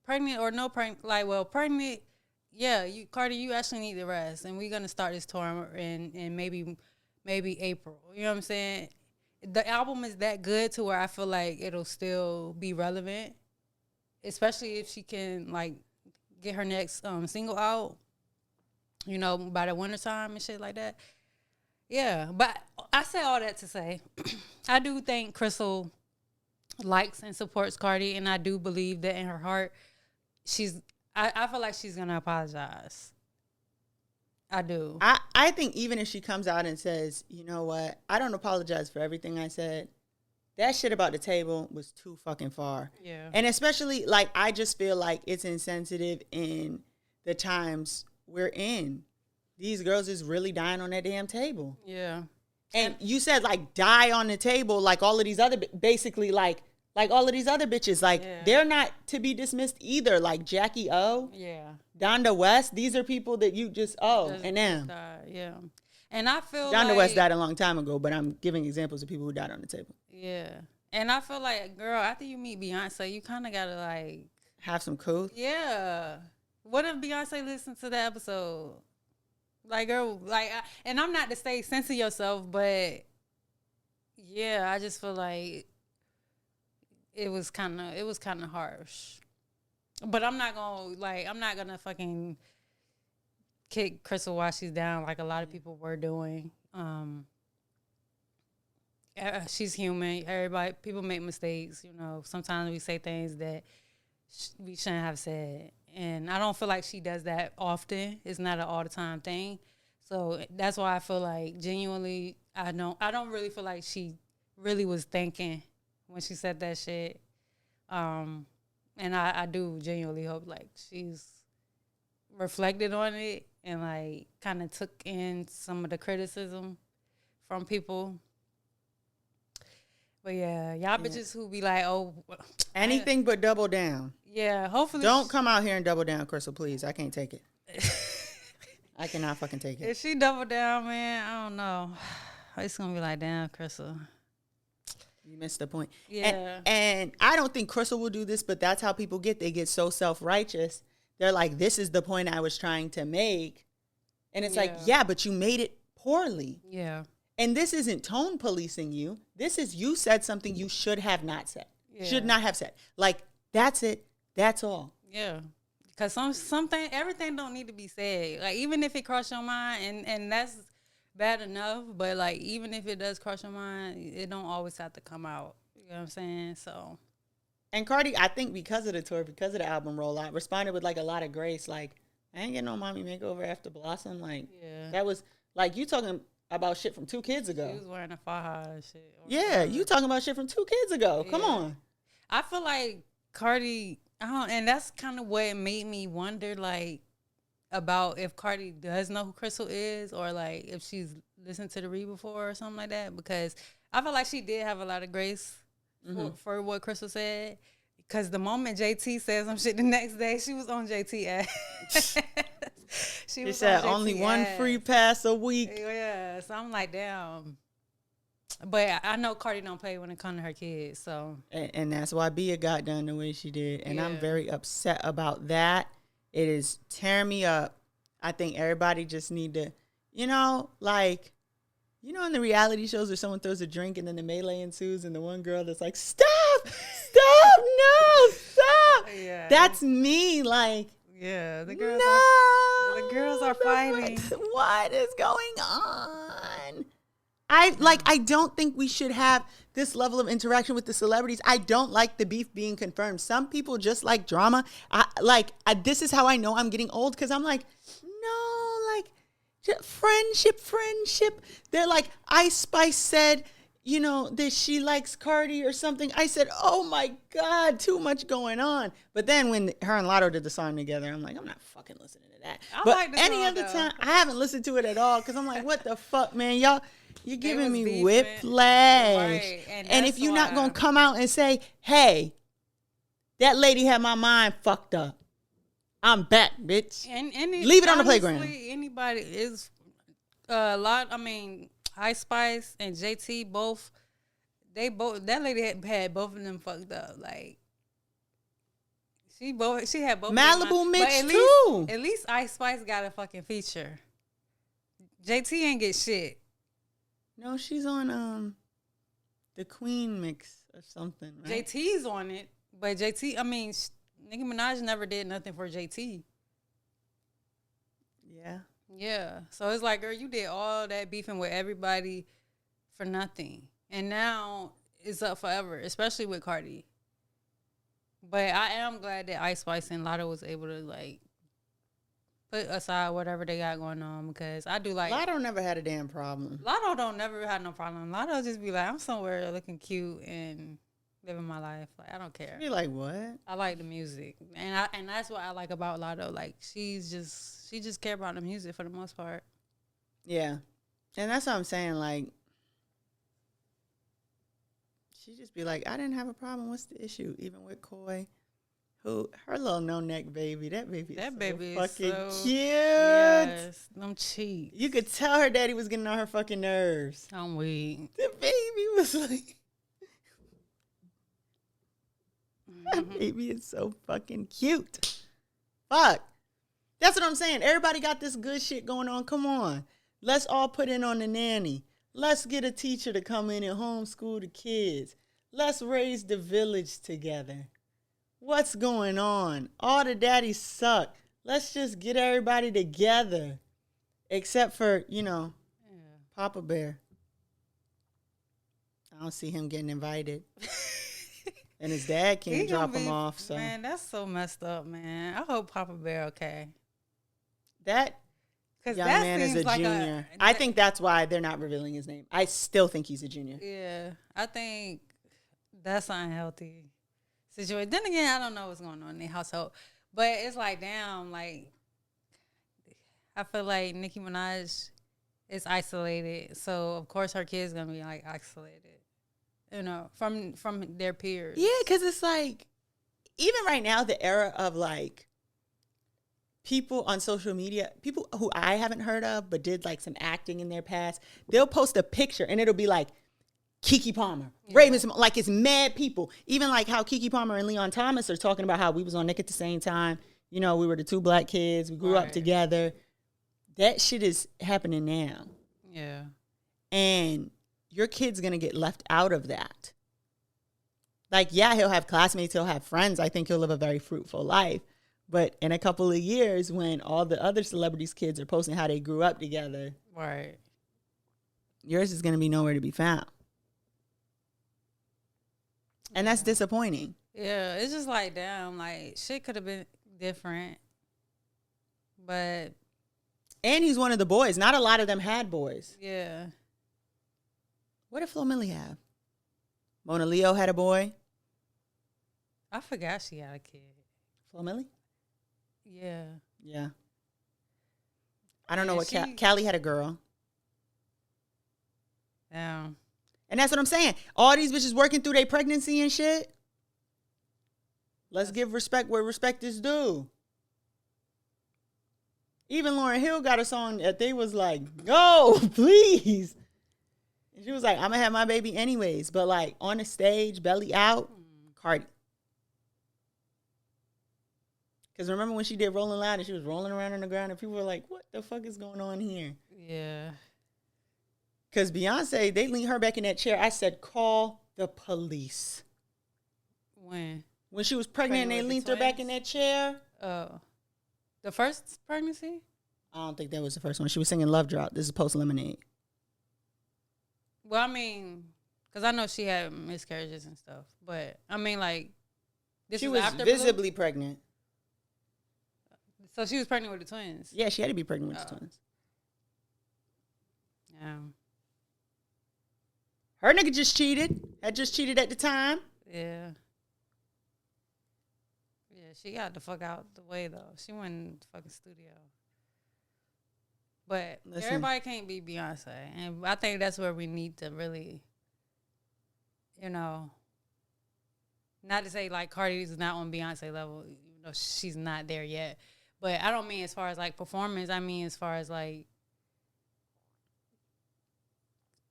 pregnant or no pregnant, like, well, pregnant, yeah, Cardi, you actually need to rest, and we're gonna start this tour in maybe April. You know what I'm saying? The album is that good to where I feel like it'll still be relevant, especially if she can like get her next single out, you know, by the wintertime and shit like that. Yeah, but I say all that to say, I do think Crissle likes and supports Cardi, and I do believe that in her heart, I feel like she's gonna apologize. I do. I think even if she comes out and says, you know what, I don't apologize for everything I said, that shit about the table was too fucking far. Yeah. And especially, like, I just feel like it's insensitive in the times we're in. These girls is really dying on that damn table. Yeah. And you said, like, die on the table, like all of these other, basically, like all of these other bitches, like, they're not to be dismissed either. Like Jackie O. Yeah. Donda West, these are people that you just, and them. Yeah. And I feel Donda West died a long time ago, but I'm giving examples of people who died on the table. Yeah. And I feel like, girl, after you meet Beyonce, you kind of got to, like, have some cool. Yeah. What if Beyonce listened to the episode? Like, girl, like, and I'm not to say censor yourself, but yeah, I just feel like it was kind of harsh. But I'm not gonna fucking kick Crissle while she's down like a lot of people were doing. She's human. People make mistakes. You know, sometimes we say things that we shouldn't have said, and I don't feel like she does that often. It's not an all the time thing. So that's why I feel like genuinely, I don't really feel like she really was thinking when she said that shit. And I do genuinely hope like she's reflected on it and like kind of took in some of the criticism from people. But yeah, y'all bitches who be like, oh, anything but double down. Yeah, hopefully. Don't come out here and double down, Crissle, please. I can't take it. I cannot fucking take it. If she double down, man, I don't know. It's gonna be like, damn, Crissle. You missed the point. Yeah. And I don't think Crissle will do this, but that's how people get. They get so self-righteous. They're like, this is the point I was trying to make. And it's like, yeah, but you made it poorly. Yeah. And this isn't tone policing you. This is you said something you should have not said. Yeah. Should not have said. Like, that's it. That's all. Yeah. Because something, everything don't need to be said. Like, even if it crossed your mind, and that's bad enough, but, like, even if it does cross your mind, it don't always have to come out. You know what I'm saying? So. And Cardi, I think because of the tour, because of the album rollout, responded with, like, a lot of grace. Like, I ain't getting no mommy makeover after Blossom. Like, that was, like, you talking about shit from 2 kids ago. She was wearing a faja and shit. Yeah, you talking about shit from 2 kids ago. Come on. I feel like Cardi, and that's kind of what made me wonder, like, about if Cardi does know who Crissle is, or, like, if she's listened to the read before or something like that, because I feel like she did have a lot of grace for what Crissle said, because the moment JT said some shit the next day, she was on JT ass. She said only one free pass a week. Yeah, so I'm like, damn. But I know Cardi don't play when it comes to her kids, so. And that's why Bia got done the way she did. And I'm very upset about that. It is tearing me up. I think everybody just need to, like, in the reality shows where someone throws a drink and then the melee ensues and the one girl that's like, stop, no, stop. Yeah. That's me, like. Yeah, the girls are fighting. What is going on? I don't think we should have this level of interaction with the celebrities. I don't like the beef being confirmed. Some people just like drama. This is how I know I'm getting old, because I'm like, no, like, friendship. They're like, Ice Spice said, that she likes Cardi or something. I said, oh my God, too much going on. But then when her and Lotto did the song together, I'm like, I'm not fucking listening to that. But like any other time, I haven't listened to it at all, because I'm like, what the fuck, man? Y'all, you're giving me whiplash. Right. And if you're not going to come out and say, hey, that lady had my mind fucked up, I'm back, bitch. And leave it on the playground. Anybody is Ice Spice and JT that lady had both of them fucked up. Like, she had both. Malibu mix too. At least Ice Spice got a fucking feature. JT ain't get shit. No, she's on the Queen mix or something. Right? JT's on it, but Nicki Minaj never did nothing for JT. Yeah. Yeah. So it's like, girl, you did all that beefing with everybody for nothing. And now it's up forever, especially with Cardi. But I am glad that Ice Spice and Lotto was able to, like, put aside whatever they got going on, because I do like... Lotto never had a damn problem. Lotto don't never have no problem. Lotto just be like, I'm somewhere looking cute and living my life. Like, I don't care. You're like, what? I like the music. And that's what I like about Lotto. Like, she just care about the music for the most part. Yeah. And that's what I'm saying. Like, she just be like, I didn't have a problem. What's the issue? Even with Koi, who, her little no-neck baby, that baby is fucking so cute. Yes, them cheeks. You could tell her daddy was getting on her fucking nerves. I'm weak. The baby was like, that baby is so fucking cute. Fuck. That's what I'm saying. Everybody got this good shit going on. Come on. Let's all put in on the nanny. Let's get a teacher to come in and homeschool the kids. Let's raise the village together. What's going on? All the daddies suck. Let's just get everybody together. Except for, Papa Bear. I don't see him getting invited. And his dad can't drop him off. So man, that's so messed up, man. I hope Papa Bear okay. That young man is a junior. I think that's why they're not revealing his name. I still think he's a junior. Yeah, I think that's unhealthy situation. Then again, I don't know what's going on in their household, but it's like, damn, like, I feel like Nicki Minaj it's isolated. So of course her kids gonna be like isolated, from their peers. Yeah, because it's like, even right now, the era of like people on social media, people who I haven't heard of but did like some acting in their past, they'll post a picture and it'll be like Keke Palmer, Raven Simone, like it's mad people. Even like how Keke Palmer and Leon Thomas are talking about how we was on Nick at the same time. We were the two black kids. We grew up together. That shit is happening now. Yeah. And your kid's going to get left out of that. Like, yeah, he'll have classmates, he'll have friends. I think he'll live a very fruitful life. But in a couple of years, when all the other celebrities' kids are posting how they grew up together, right, yours is going to be nowhere to be found. And that's disappointing. Yeah, it's just like, damn, like, shit could have been different. But... And he's one of the boys. Not a lot of them had boys. Yeah. What did Flo Milli have? Mona Leo had a boy. I forgot she had a kid. Flo Milli? Yeah. Yeah. I don't know what Callie had a girl. Yeah. And that's what I'm saying. All these bitches working through their pregnancy and shit. Let's give respect where respect is due. Even Lauryn Hill got a song that they was like, go, please. And she was like, I'm going to have my baby anyways. But like on the stage, belly out, Cardi. Because remember when she did Rolling Loud and she was rolling around on the ground and people were like, what the fuck is going on here? Yeah. Because Beyonce, they leaned her back in that chair. I said, call the police. When? When she was pregnant and they leaned her back in that chair. Oh. The first pregnancy? I don't think that was the first one. She was singing Love Drop. This is Post Lemonade. Well, I mean, because I know she had miscarriages and stuff. But, I mean, like, she was visibly pregnant. So she was pregnant with the twins? Yeah, she had to be pregnant with the twins. Yeah. Her nigga just cheated. Had just cheated at the time. Yeah. Yeah, she got the fuck out the way, though. She went in the fucking studio. But everybody can't be Beyonce. And I think that's where we need to really, not to say, like, Cardi is not on Beyonce level. She's not there yet. But I don't mean as far as, like, performance. I mean as far as, like,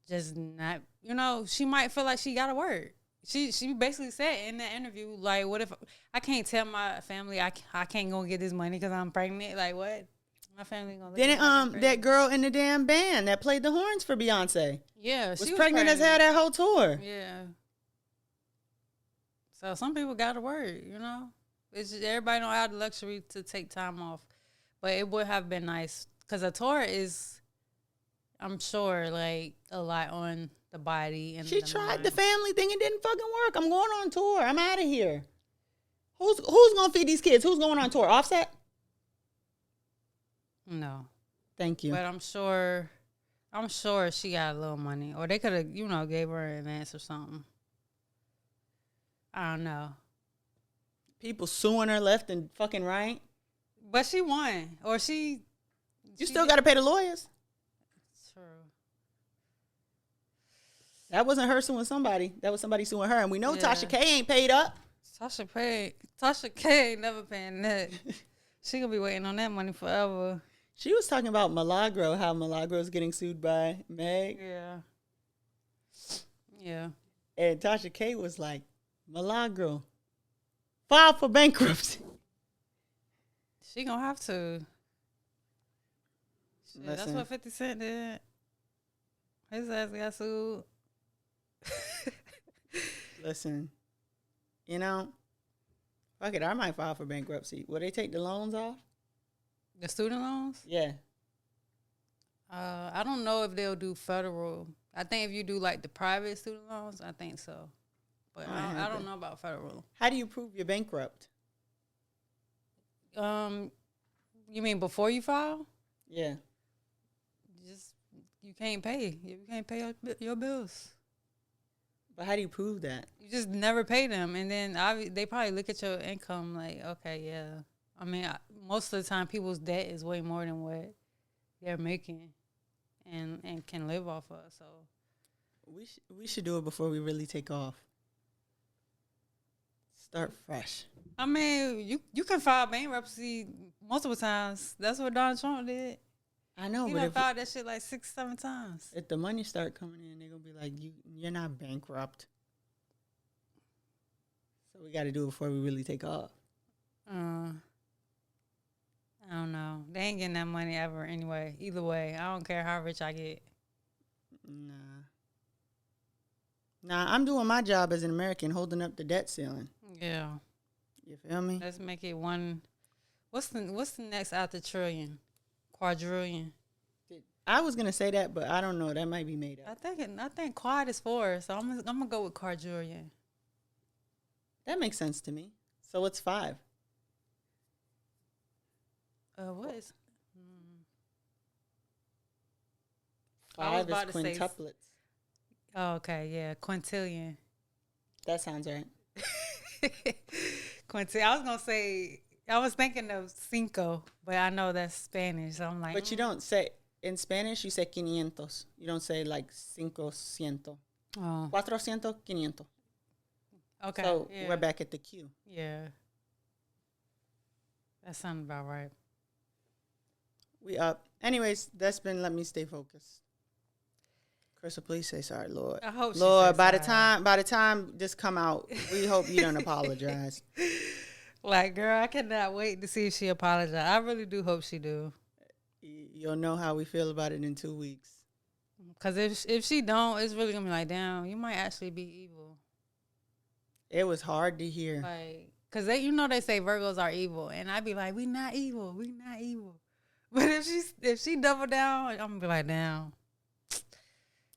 just not, she might feel like she got to work. She basically said in that interview, like, what if I can't tell my family I can't go get this money because I'm pregnant? Like, what? My family gonna look at that girl in the damn band that played the horns for Beyonce. Yeah, she was pregnant as hell that whole tour. Yeah. So some people got to work, It's just, everybody don't have the luxury to take time off. But it would have been nice because a tour is, I'm sure, like, a lot on the body. And she tried the family thing. It didn't fucking work. I'm going on tour. I'm out of here. Who's going to feed these kids? Who's going on tour? Offset? No. Thank you. But I'm sure she got a little money. Or they could have, gave her an advance or something. I don't know. People suing her left and fucking right. But she won. Or she... You still got to pay the lawyers. True. That wasn't her suing somebody. That was somebody suing her. And we know Tasha K ain't paid up. Tasha K ain't never paying that. She gonna be waiting on that money forever. She was talking about Milagro, how Milagro's getting sued by Meg. Yeah. Yeah. And Tasha K was like, Milagro, file for bankruptcy. She gonna have to. Shit, that's what 50 Cent did. His ass got sued. Listen, fuck it, I might file for bankruptcy. Will they take the loans off? The student loans? Yeah. I don't know if they'll do federal. I think if you do, like, the private student loans, I think so. But I don't know about federal. How do you prove you're bankrupt? You mean before you file? Yeah. You can't pay. You can't pay your bills. But how do you prove that? You just never pay them. And then they probably look at your income like, okay, yeah. I mean, most of the time, people's debt is way more than what they're making. and can live off of. So we should do it before we really take off. Start fresh. I mean, you can file bankruptcy multiple times. That's what Donald Trump did. I know, He but done filed that shit like 6-7 times. if the money start coming in, they're gonna be like, you're not bankrupt. So we got to do it before we really take off. I don't know. They ain't getting that money ever anyway. Either way, I don't care how rich I get. Nah, I'm doing my job as an American, holding up the debt ceiling. Yeah. You feel me? Let's make it one. What's the next after trillion? Quadrillion. I was gonna say that, but I don't know. That might be made up. I think quad is 4, so I'm gonna go with quadrillion. That makes sense to me. So what's 5? What is? 5 is quintuplets. Oh, okay, yeah, quintillion. That sounds right. I was thinking of cinco, but I know that's Spanish, so I'm like. But you don't say, in Spanish, you say 500. You don't say like 500. Oh. 400, 500. Okay. So yeah. we're back at the Q. Yeah. That sounds about right. We up. Anyways, that's been Let Me Stay Focused. Crissle, please say sorry, Lord. I hope Lord, by the time this come out, we hope you don't apologize. Like, girl, I cannot wait to see if she apologizes. I really do hope she do. You'll know how we feel about it in 2 weeks. Because if she don't, it's really going to be like, damn, you might actually be evil. It was hard to hear. Like, because they say Virgos are evil. And I'd be like, we not evil. We not evil. But if she double down, I'm going to be like, damn.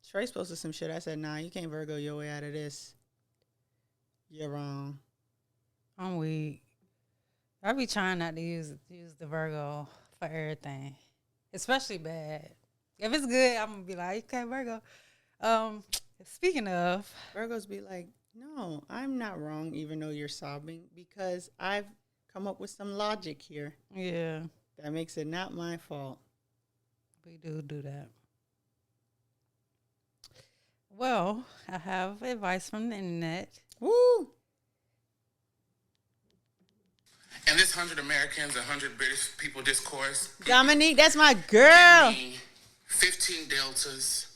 Trey posted some shit. I said, nah, you can't Virgo your way out of this. You're wrong. I'm weak. I be trying not to use the Virgo for everything, especially bad. If it's good, I'm gonna be like, okay, Virgo. Speaking of, Virgos be like, no, I'm not wrong, even though you're sobbing, because I've come up with some logic here. Yeah, that makes it not my fault. We do that. Well, I have advice from the internet. Woo! And this 100 Americans, 100 British people discourse. Dominique, that's my girl. 15 deltas,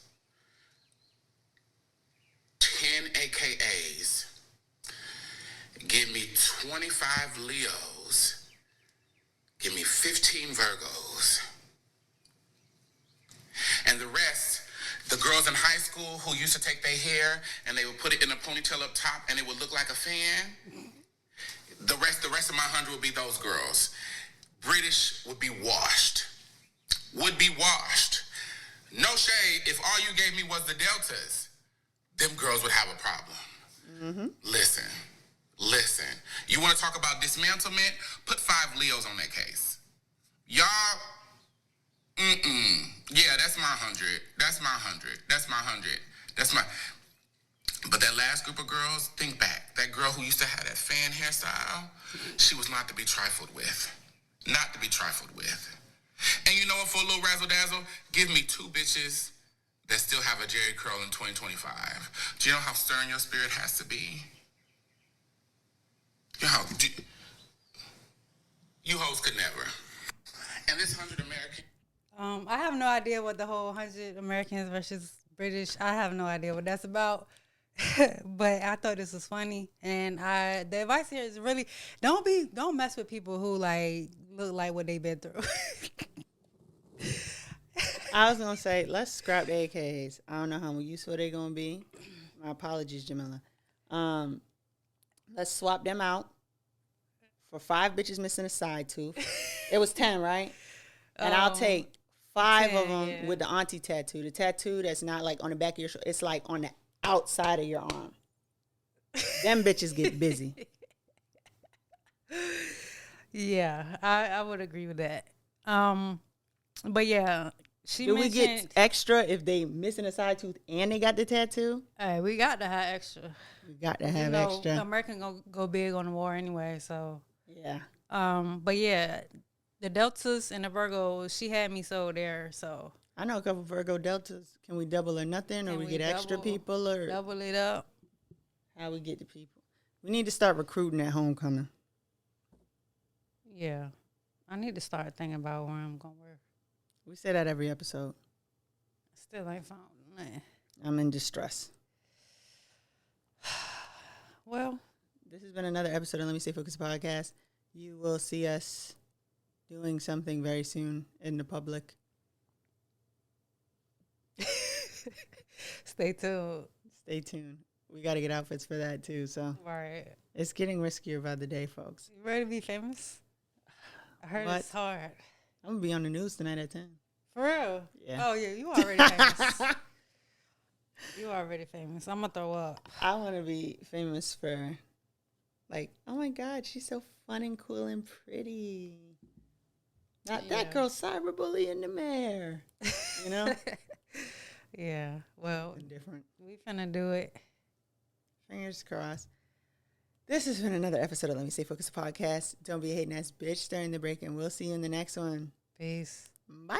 10 AKAs. Give me 25 Leos. Give me 15 Virgos. And the rest, the girls in high school who used to take their hair and they would put it in a ponytail up top and it would look like a fan. The rest of my 100 would be those girls. British would be washed. Would be washed. No shade, if all you gave me was the deltas, them girls would have a problem. Mm-hmm. Listen. You want to talk about dismantlement? Put 5 Leos on that case. Y'all, yeah, that's my 100. That's my 100. But that last group of girls, think back. That girl who used to have that fan hairstyle, she was not to be trifled with. Not to be trifled with. And you know what, for a little razzle-dazzle, give me 2 bitches that still have a Jerry curl in 2025. Do you know how stern your spirit has to be? You hoes could never. And this 100 American... I have no idea what the whole 100 Americans versus British, I have no idea what that's about. But I thought this was funny, and the advice here is really don't mess with people who like look like what they've been through. I was gonna say, let's scrap the AKs. I don't know how useful they're gonna be. My apologies, Jamila. Let's swap them out for 5 bitches missing a side tooth. It was 10, right? And I'll take 5 of them with the auntie tattoo. The tattoo that's not like on the back of your shoulder. It's like on the outside of your arm. Them bitches get busy. Yeah, I would agree with that. But yeah, Do we get extra if they missing a side tooth and they got the tattoo? Hey, we got to have extra. We got to have extra. American gonna go big on the war anyway, so yeah. But yeah, the Deltas and the Virgos, she had me sold there. So I know a couple Virgo Deltas. Can we double or nothing, or we get extra people, or double it up? How we get the people? We need to start recruiting at homecoming. Yeah, I need to start thinking about where I'm gonna work. We say that every episode. Still ain't found nothing. I'm in distress. Well, this has been another episode of Let Me Stay Focused podcast. You will see us doing something very soon in the public. Stay tuned. Stay tuned. We got to get outfits for that too. So Right. It's getting riskier by the day, folks. You ready to be famous? I heard it's hard. I'm going to be on the news tonight at 10. For real? Yeah. Oh, yeah. You already famous. You already famous. I'm going to throw up. I want to be famous for, like, oh, my God, she's so fun and cool and pretty. Not that girl cyberbullying the mayor. You know? Yeah. Well, different. We finna do it. Fingers crossed. This has been another episode of Let Me Stay Focused podcast. Don't be a hating ass bitch during the break, and we'll see you in the next one. Peace. Bye.